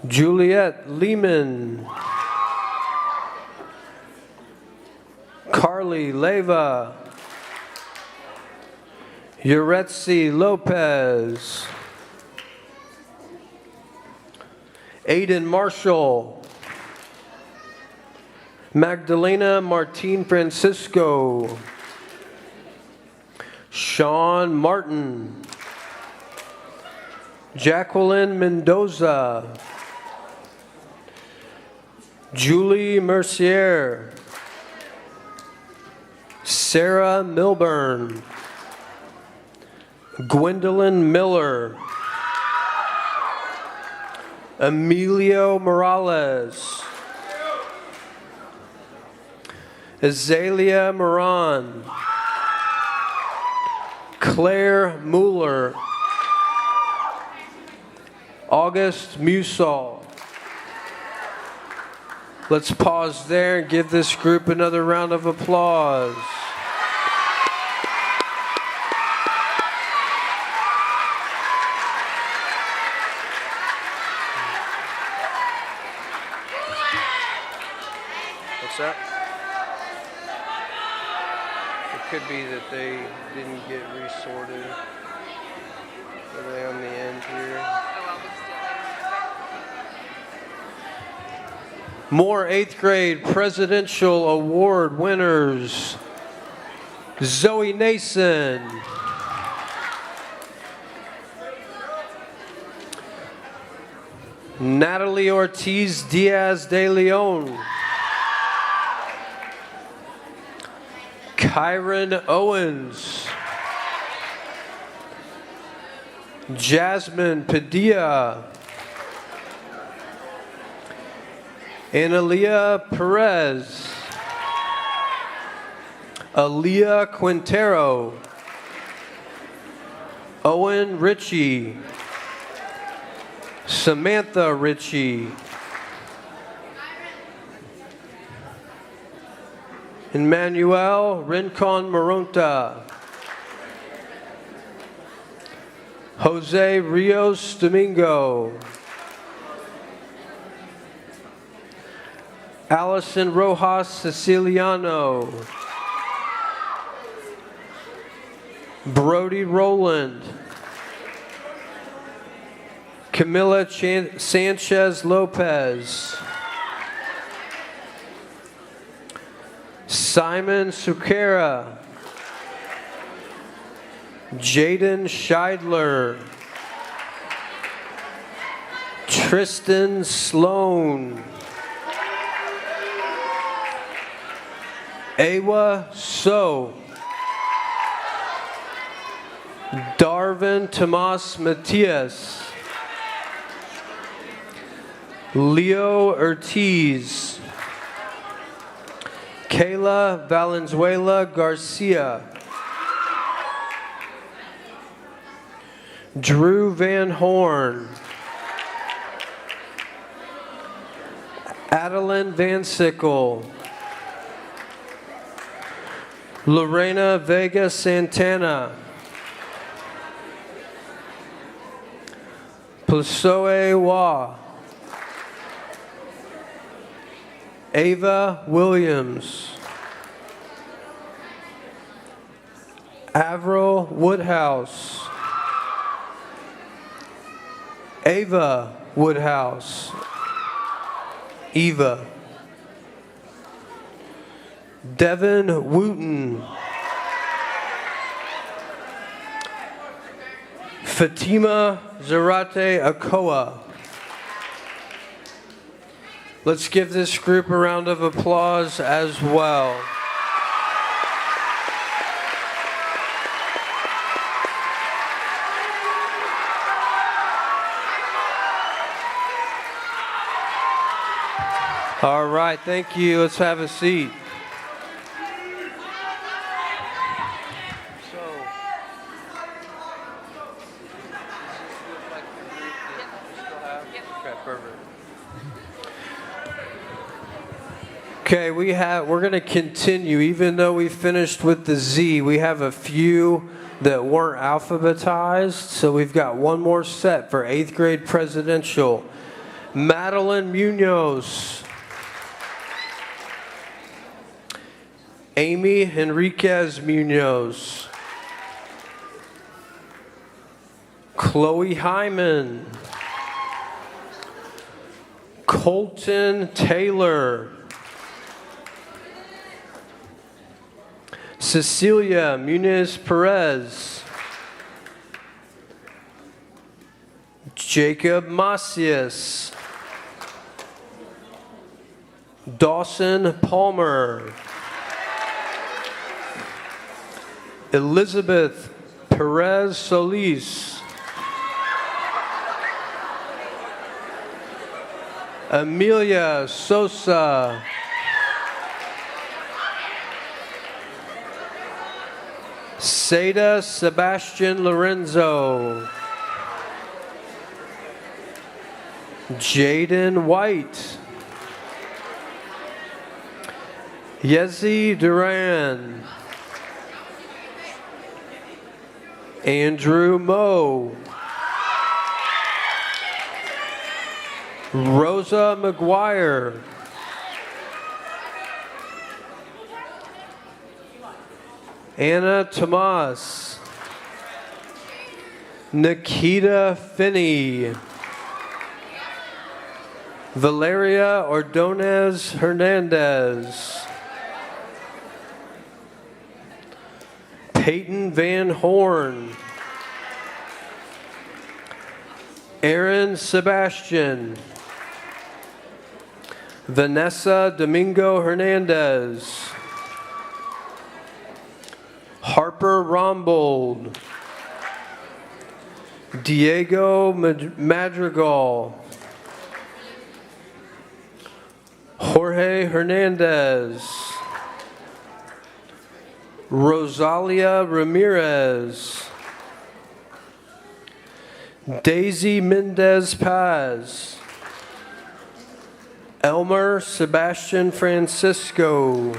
Juliet Lehman, Carly Leva. Yuretsi Lopez. Aiden Marshall. Magdalena Martin Francisco. Sean Martin. Jacqueline Mendoza. Julie Mercier. Sarah Milburn. Gwendolyn Miller. Emilio Morales. Azalea Moran. Claire Mueller. August Musall. Let's pause there and give this group another round of applause. What's that? It could be that they didn't get resorted. Are they on the end here? More 8th grade presidential award winners. Zoe Nason. Natalie Ortiz Diaz de Leon. Kyron Owens. Jasmine Padilla. Analia Perez. Aaliyah Quintero. Owen Ritchie. Samantha Ritchie. Emmanuel Rincon Moronta. Jose Rios Domingo. Allison Rojas Siciliano. Brody Rowland. Camila Sanchez Lopez. Simon Suquera. Jaden Scheidler. Tristan Sloan. Awa So. Darvin Tomas Matias. Leo Ortiz. Kayla Valenzuela Garcia. Drew Van Horn. Adeline Van Sickle. Lorena Vega Santana. Plasoe Wa. Ava Williams. Avril Woodhouse. Ava Woodhouse. Eva. Devin Wooten. Fatima Zarate Akoa. Let's give this group a round of applause as well. All right, thank you. Let's have a seat. Okay, we're going to continue. Even though we finished with the Z, we have a few that weren't alphabetized. So we've got one more set for 8th grade presidential. Madeline Munoz. Amy Enriquez Munoz. Chloe Hyman. Colton Taylor. Cecilia Muniz Perez. Jacob Macias. Dawson Palmer. Elizabeth Perez Solis. Amelia Sosa. Seda Sebastian Lorenzo. Jaden White. Yezi Duran. Andrew Moe. Rosa McGuire. Anna Tomas. Nikita Finney. Valeria Ordonez Hernandez. Peyton Van Horn. Aaron Sebastian. Vanessa Domingo Hernandez. Harper Rombold. Diego Madrigal. Jorge Hernandez. Rosalia Ramirez. Daisy Mendez Paz. Elmer Sebastian Francisco.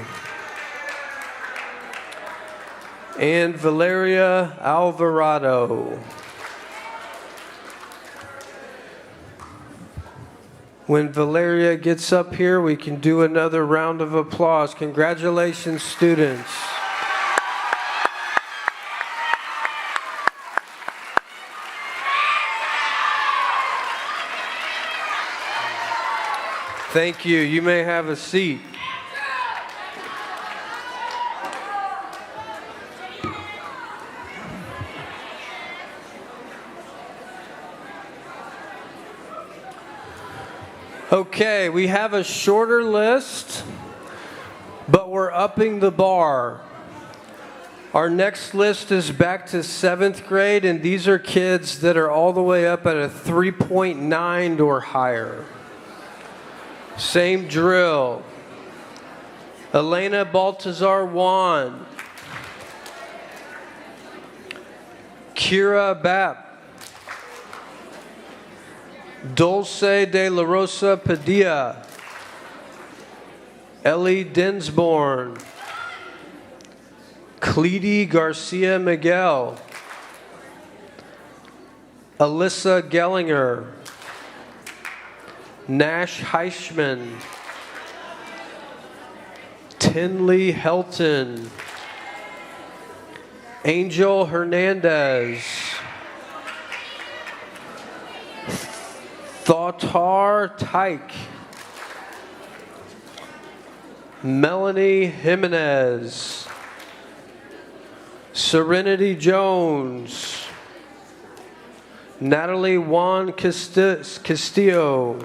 And Valeria Alvarado. When Valeria gets up here, we can do another round of applause. Congratulations, students. Thank you. You may have a seat. Okay, we have a shorter list, but we're upping the bar. Our next list is back to 7th grade, and these are kids that are all the way up at a 3.9 or higher. Same drill. Elena Baltazar Juan. Kira Bapp. Dulce de la Rosa Padilla. Ellie Dinsborn. Cleety Garcia Miguel. Alyssa Gellinger. Nash Heichman. Tinley Helton. Angel Hernandez. Thautar Tyke. Melanie Jimenez. Serenity Jones. Natalie Juan Castillo.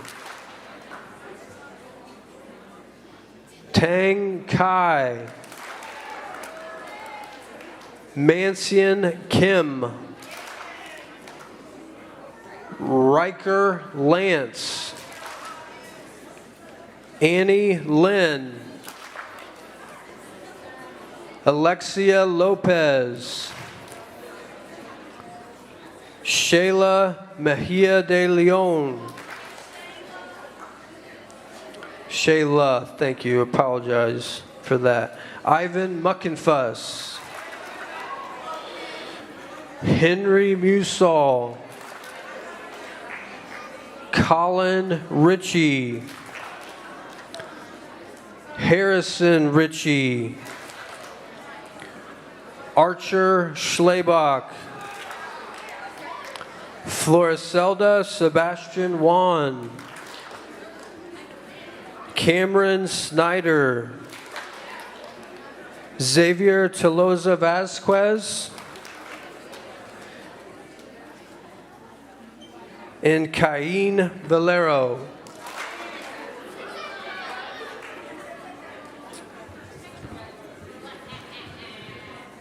Tang Kai. Mancian Kim. Riker Lance. Annie Lynn. Alexia Lopez. Shayla Mejia de Leon. Shayla, thank you, apologize for that. Ivan Muckenfuss. Henry Musall. Colin Ritchie. Harrison Ritchie. Archer Schlebach. Floriselda Sebastian Juan. Cameron Snyder. Xavier Toloza Vasquez. And Cain Valero.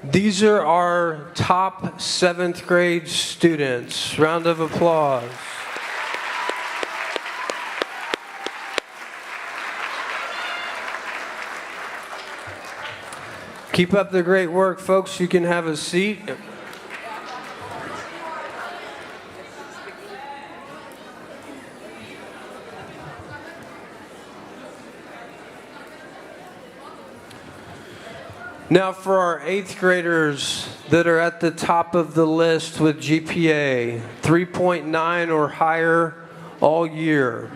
These are our top 7th grade students. Round of applause. Keep up the great work, folks. You can have a seat. Now for our 8th graders that are at the top of the list with GPA 3.9 or higher all year.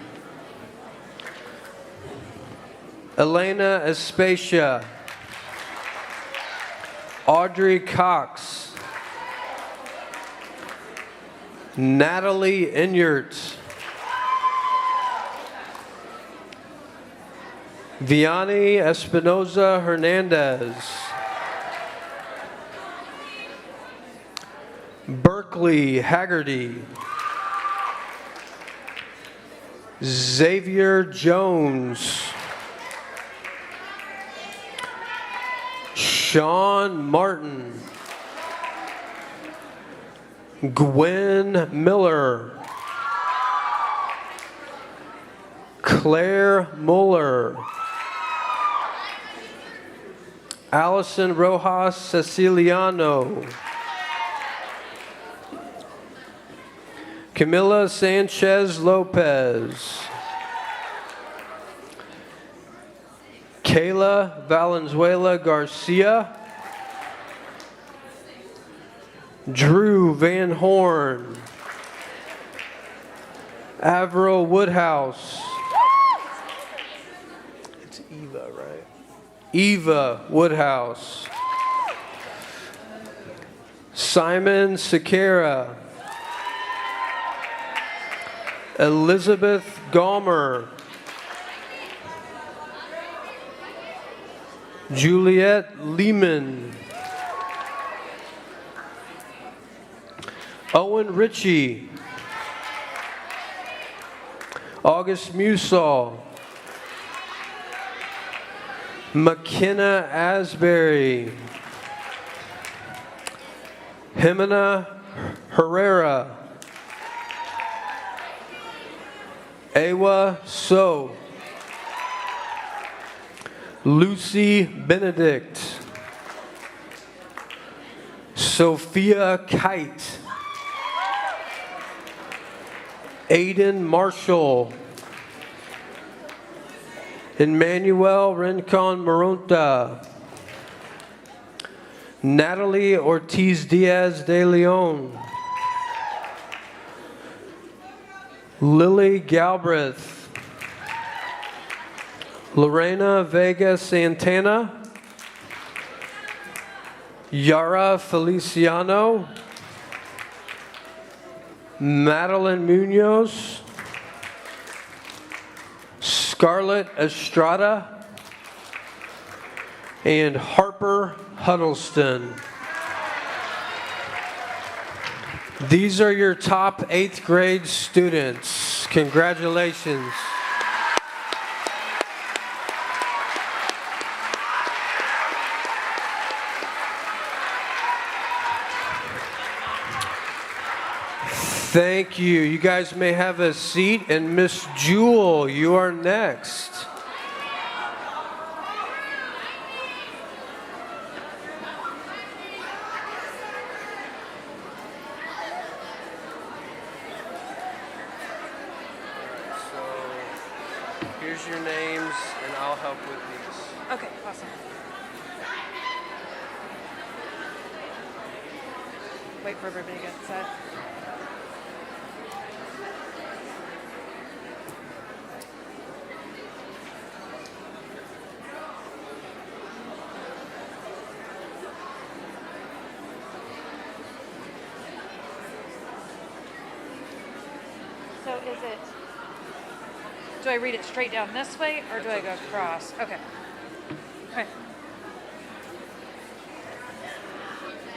Elena Especia. Audrey Cox. Natalie Inyert. Vianney Espinoza Hernandez. Berkeley Haggerty. Xavier Jones. Sean Martin. Gwen Miller. Claire Muller. Allison Rojas Ceciliano. Camila Sanchez Lopez. Kayla Valenzuela Garcia. Drew Van Horn. Avril Woodhouse. It's Eva, right? Eva Woodhouse. Simon Sequeira. Elizabeth Gomer. Juliet Lehman. Owen Ritchie. August Musall. McKenna Asbury. Jimena Herrera. Ewa So. Lucy Benedict. Sophia Kite. Aiden Marshall. Emmanuel Rincon Maronta. Natalie Ortiz Diaz de Leon. Lily Galbraith. Lorena Vega Santana. Yara Feliciano. Madeline Munoz. Scarlett Estrada. And Harper Huddleston. These are your top 8th grade students. Congratulations. Thank you. You guys may have a seat. And Miss Jewel, you are next. Here's your names, and I'll help with these. Okay, awesome. Wait for everybody to get set. So is it, do I read it straight down this way or do I go across? Okay. Okay.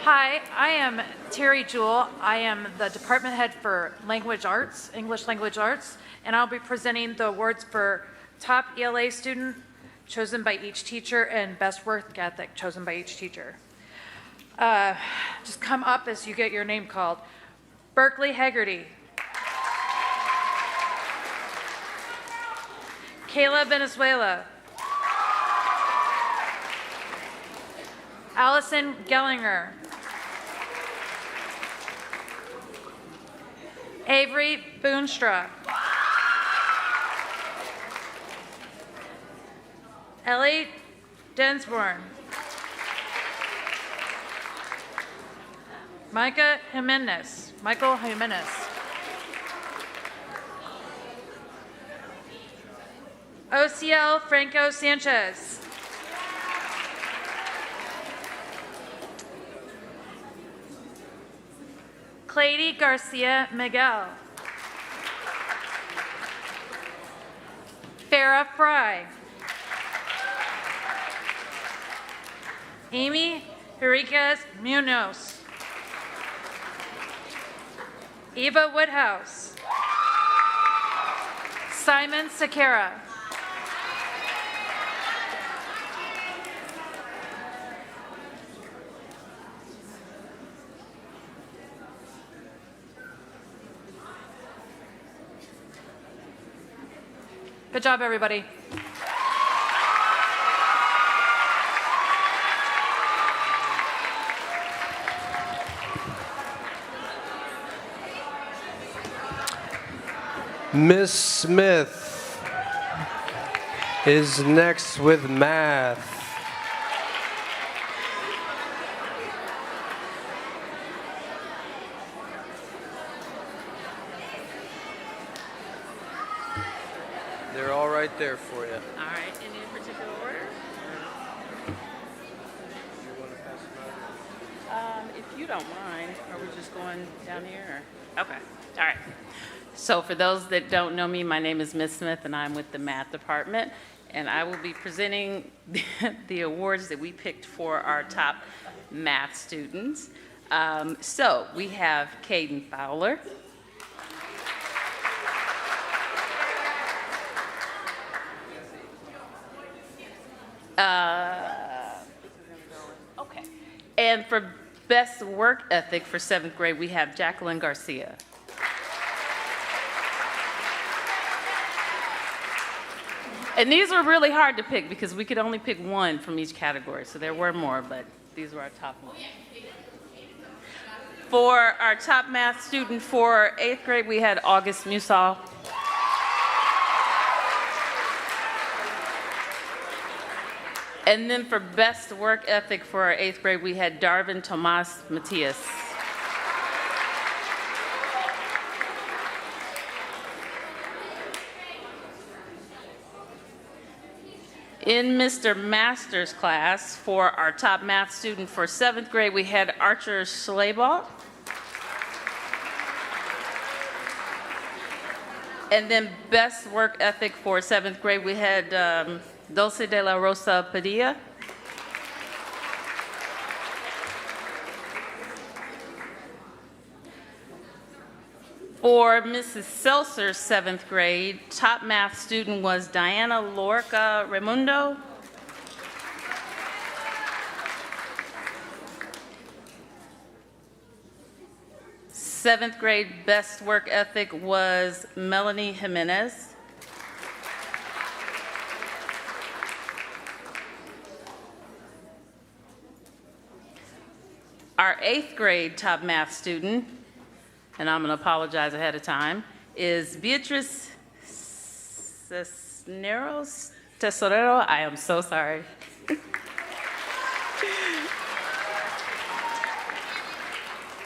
Hi, I am Terry Jewell. I am the department head for language arts, English language arts, and I'll be presenting the awards for top ELA student chosen by each teacher and best work ethic chosen by each teacher. Just come up as you get your name called. Berkeley Haggerty. Kayla Venezuela. Allison Gellinger. Avery Boonstra. Ellie Densborn. Michael Jimenez. OCL Franco Sanchez. Clady Garcia Miguel. Farah Fry. Amy Henriquez Munoz. Eva Woodhouse. Simon Sakara. Good job, everybody. Miss Smith is next with math. They're all right there for you. All right, in any particular order? If you don't mind, are we just going down here? Or? Okay, all right. So for those that don't know me, my name is Miss Smith, and I'm with the math department, and I will be presenting the awards that we picked for our top math students. So we have Caden Fowler. Okay. And for best work ethic for 7th grade, we have Jacqueline Garcia. And these were really hard to pick because we could only pick one from each category. So there were more, but these were our top ones. For our top math student for 8th grade, we had August Musall. And then for best work ethic for our 8th grade, we had Darvin Tomas Matias. In Mr. Master's class, for our top math student for 7th grade, we had Archer Schleibach. And then best work ethic for 7th grade, we had Dulce de la Rosa Padilla. For Mrs. Seltzer's 7th grade, top math student was Diana Lorca Raimundo. Seventh grade best work ethic was Melanie Jimenez. Our 8th grade top math student, and I'm going to apologize ahead of time, is Beatrice Cisneros Tesorero. I am so sorry.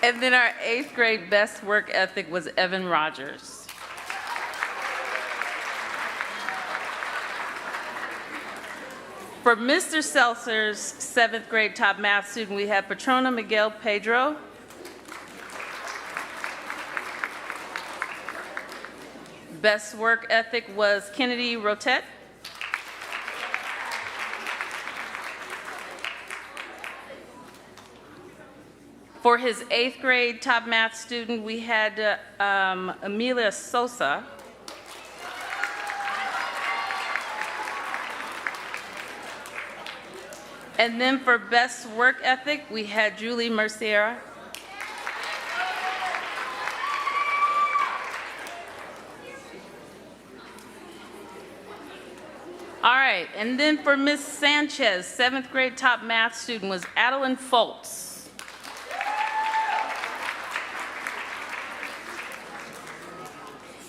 And then our 8th grade best work ethic was Evan Rogers. For Mr. Seltzer's 7th grade top math student, we have Patrona Miguel Pedro. Best work ethic was Kennedy Rotet. For his 8th grade top math student, we had Amelia Sosa. And then for best work ethic, we had Julie Mercier. All right, and then for Miss Sanchez, 7th grade top math student was Adeline Foltz.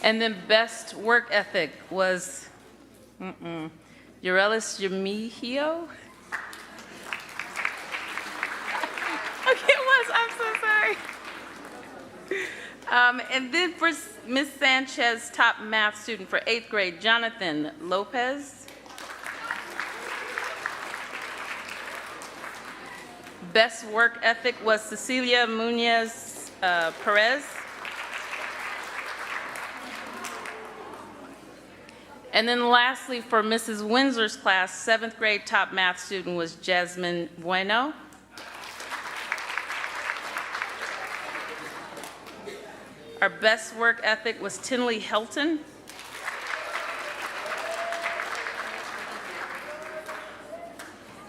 And then best work ethic was Urelis Yamihio. Okay, it was, I'm so sorry. And then for Miss Sanchez, top math student for 8th grade, Jonathan Lopez. Best work ethic was Cecilia Munez Perez. And then lastly, for Mrs. Windsor's class, 7th grade top math student was Jasmine Bueno. Our best work ethic was Tinley Helton.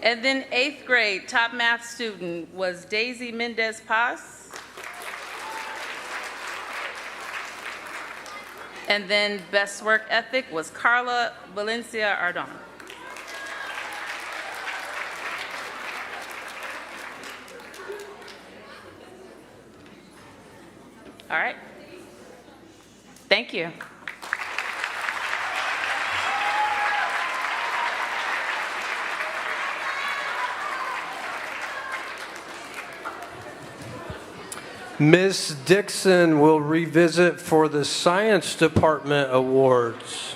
And then 8th grade top math student was Daisy Mendez Paz. And then best work ethic was Carla Valencia Ardon. All right. Thank you. Ms. Dixon will revisit for the Science Department Awards.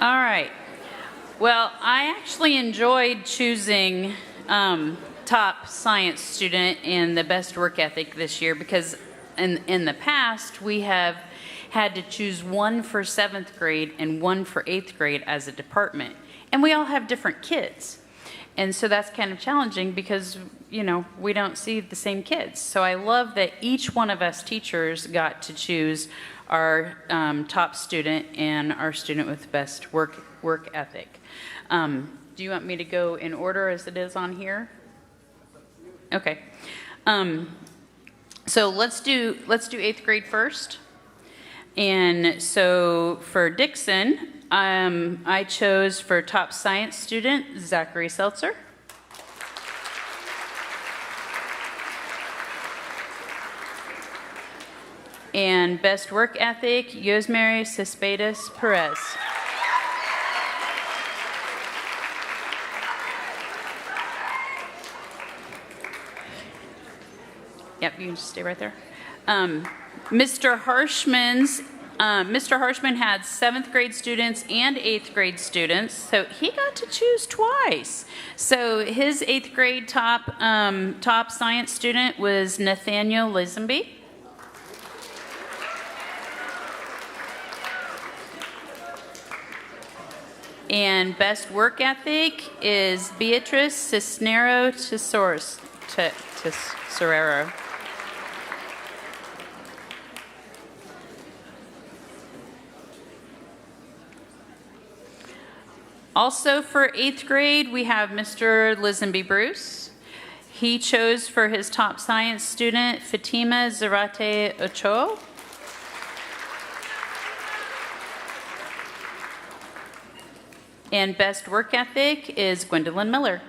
All right. Well, I actually enjoyed choosing top science student and the best work ethic this year because in the past we have had to choose one for 7th grade and one for 8th grade as a department. And we all have different kids. And so that's kind of challenging because, you know, we don't see the same kids. So I love that each one of us teachers got to choose our top student and our student with best work ethic. Do you want me to go in order as it is on here? Okay. So let's do 8th grade first. And so for Dixon, I chose for top science student, Zachary Seltzer. And best work ethic, Yosmary Cespedes Perez. Yep, you can just stay right there. Mr. Harshman had 7th grade students and 8th grade students, so he got to choose twice. So his 8th grade top science student was Nathaniel Lisenby. And best work ethic is Beatrice Cisnero Tesorero. Also for 8th grade, we have Mr. Lisenby Bruce. He chose for his top science student, Fatima Zarate Ochoa. And best work ethic is Gwendolyn Miller.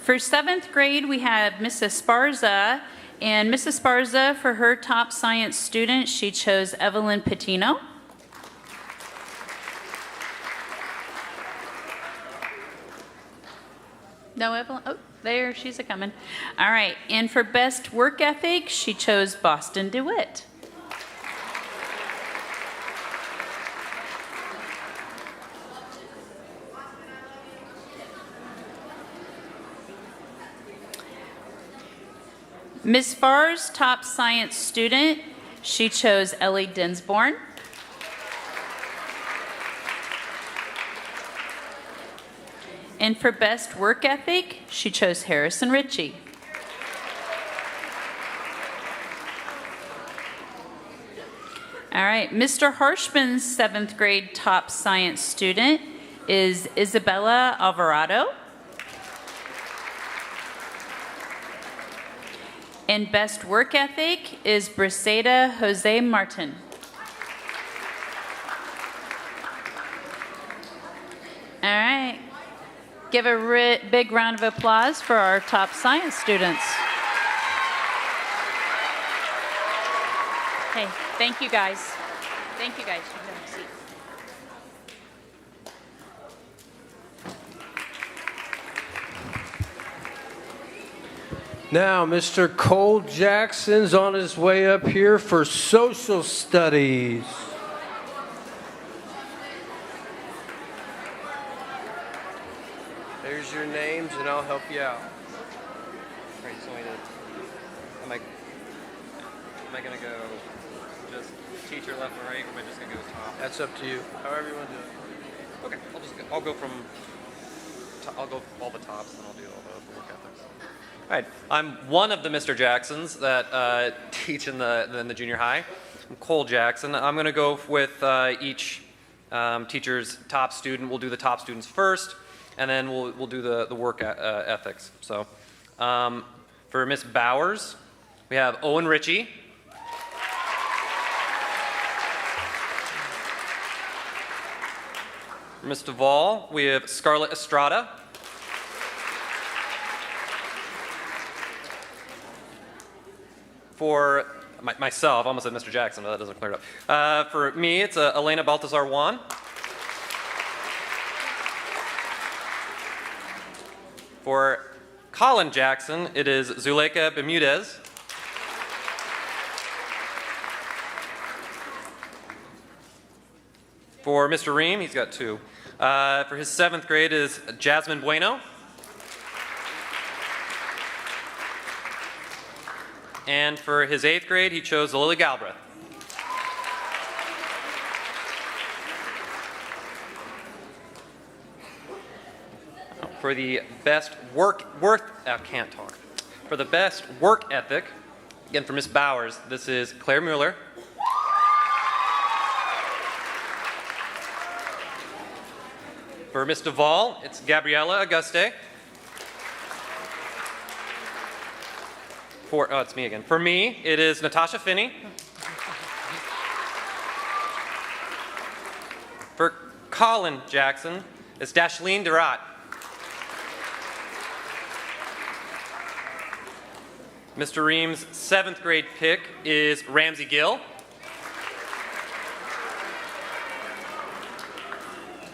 For 7th grade, we have Miss Esparza, and Miss Esparza, for her top science student, she chose Evelyn Patino. No, Evelyn? Oh, there, she's a-coming. All right, and for best work ethic, she chose Boston DeWitt. Ms. Farr's top science student, she chose Ellie Dinsborn. And for best work ethic, she chose Harrison Ritchie. All right, Mr. Harshman's 7th grade top science student is Isabella Alvarado. And best work ethic is Briseida Jose Martin. All right. Give a big round of applause for our top science students. Hey, thank you guys. Thank you guys. You can have a seat. Now, Mr. Cole Jackson's on his way up here for social studies. There's your names, and I'll help you out. Right, so am I gonna go just teacher left and right, or am I just gonna go top? That's up to you. However you want to do it. Okay, I'll go from I'll go all the tops, and I'll do all the work ethics. All right, I'm one of the Mr. Jacksons that teach in the junior high. I'm Cole Jackson. I'm gonna go with each teacher's top student. We'll do the top students first, and then we'll do the work ethics. So for Miss Bowers, we have Owen Ritchie. For Miss Duvall, we have Scarlett Estrada. For myself, I almost said Mr. Jackson, but that doesn't clear it up. For me, it's Elena Baltazar Juan. For Colin Jackson, it is Zuleika Bermudez. For Mr. Ream, he's got two. For his 7th grade is Jasmine Bueno. And for his 8th grade, he chose Lily Galbraith. For the best For the best work ethic, again for Miss Bowers, this is Claire Mueller. For Miss Duvall, it's Gabriella Auguste. It's me again. For me, it is Natasha Finney. For Colin Jackson, it's Dashlene Durat. Mr. Ream's 7th grade pick is Ramsey Gill.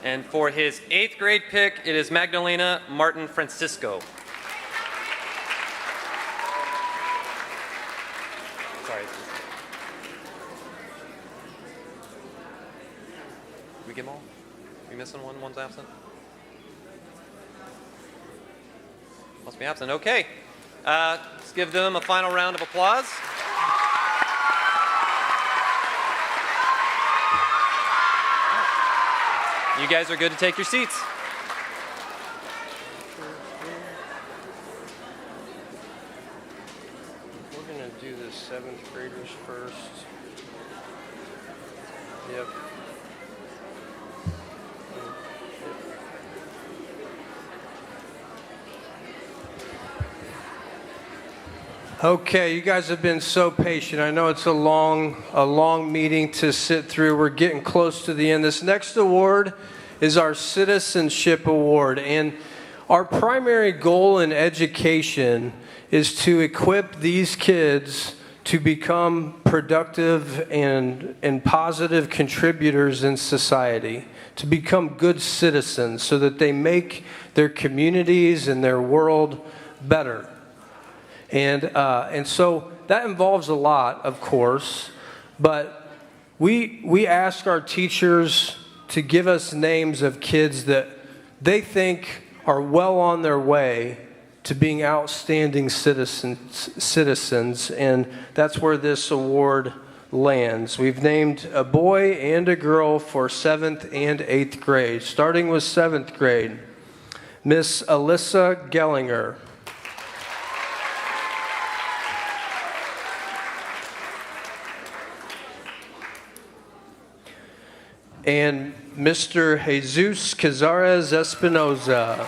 And for his 8th grade pick, it is Magdalena Martin Francisco. Sorry. Did we get them all? Are we missing one? One's absent? Must be absent. Okay. Let's give them a final round of applause. You guys are good to take your seats. We're going to do the 7th graders first. Yep. Okay, you guys have been so patient. I know it's a long meeting to sit through. We're getting close to the end. This next award is our Citizenship Award, and our primary goal in education is to equip these kids to become productive and positive contributors in society, to become good citizens so that they make their communities and their world better. And so that involves a lot, of course, but we ask our teachers to give us names of kids that they think are well on their way to being outstanding citizens, and that's where this award lands. We've named a boy and a girl for 7th and 8th grade, starting with 7th grade. Miss Alyssa Gellinger. And Mr. Jesus Cazares Espinoza.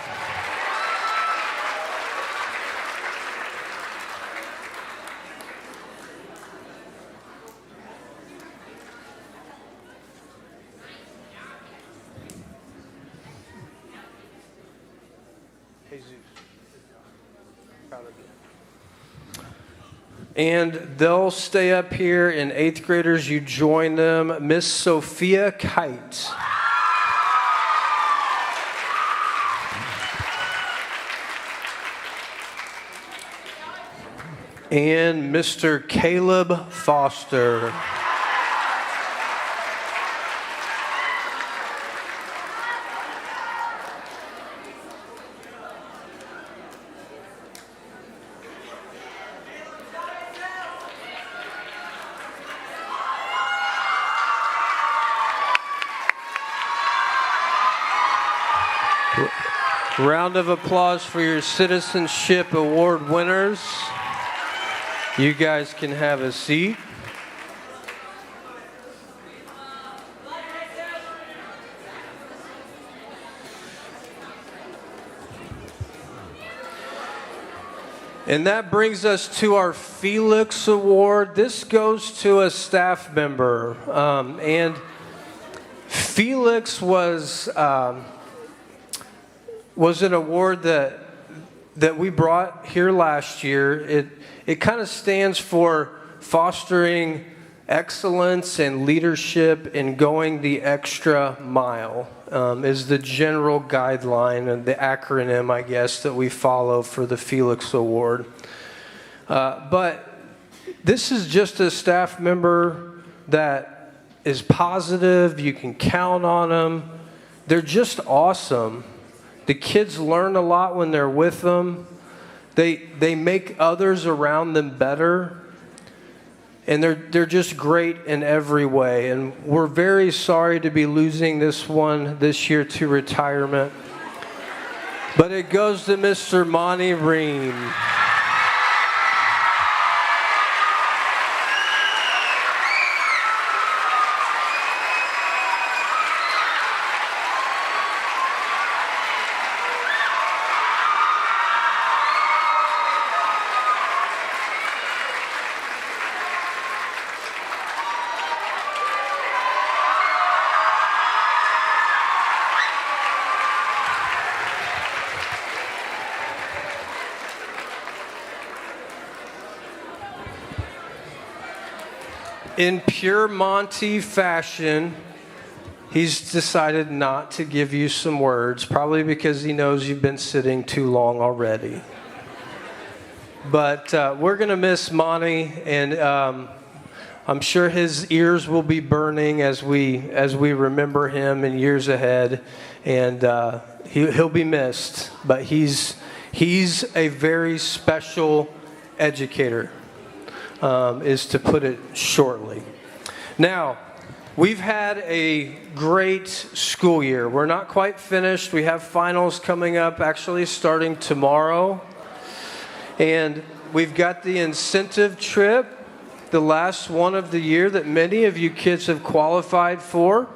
And they'll stay up here, and 8th graders, you join them. Miss Sophia Kite. And Mr. Caleb Foster. Round of applause for your Citizenship Award winners. You guys can have a seat. And that brings us to our Felix Award. This goes to a staff member. And Felix was an award that we brought here last year. It kind of stands for fostering excellence and leadership and going the extra mile, is the general guideline and the acronym, I guess, that we follow for the Felix Award. But this is just a staff member that is positive. You can count on them. They're just awesome. The kids learn a lot when they're with them. They make others around them better. And they're just great in every way. And we're very sorry to be losing this one this year to retirement. But it goes to Mr. Monty Ream. In pure Monty fashion, he's decided not to give you some words, probably because he knows you've been sitting too long already. But we're going to miss Monty, and I'm sure his ears will be burning as we remember him in years ahead, and he'll be missed. But he's a very special educator. Is to put it shortly. Now, we've had a great school year. We're not quite finished. We have finals coming up, actually starting tomorrow. And we've got the incentive trip, the last one of the year that many of you kids have qualified for,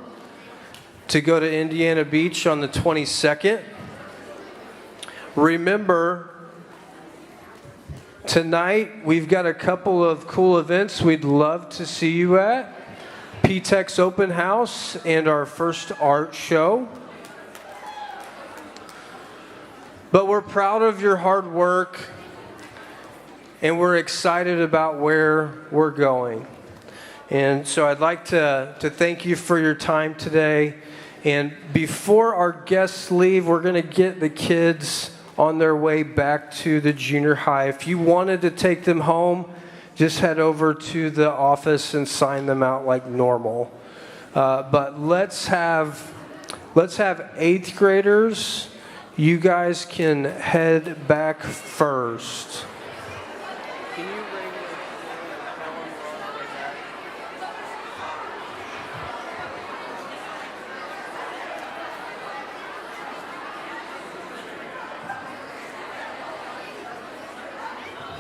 to go to Indiana Beach on the 22nd. Remember, tonight, we've got a couple of cool events we'd love to see you at. PTEC's open house and our first art show. But we're proud of your hard work, and we're excited about where we're going. And so I'd like to thank you for your time today. And before our guests leave, we're going to get the kids on their way back to the junior high. If you wanted to take them home, just head over to the office and sign them out like normal. But let's have 8th graders. You guys can head back first.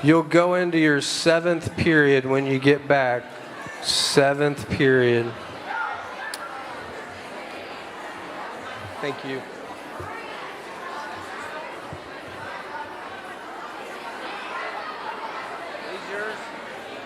You'll go into your 7th period when you get back. 7th period. Thank you.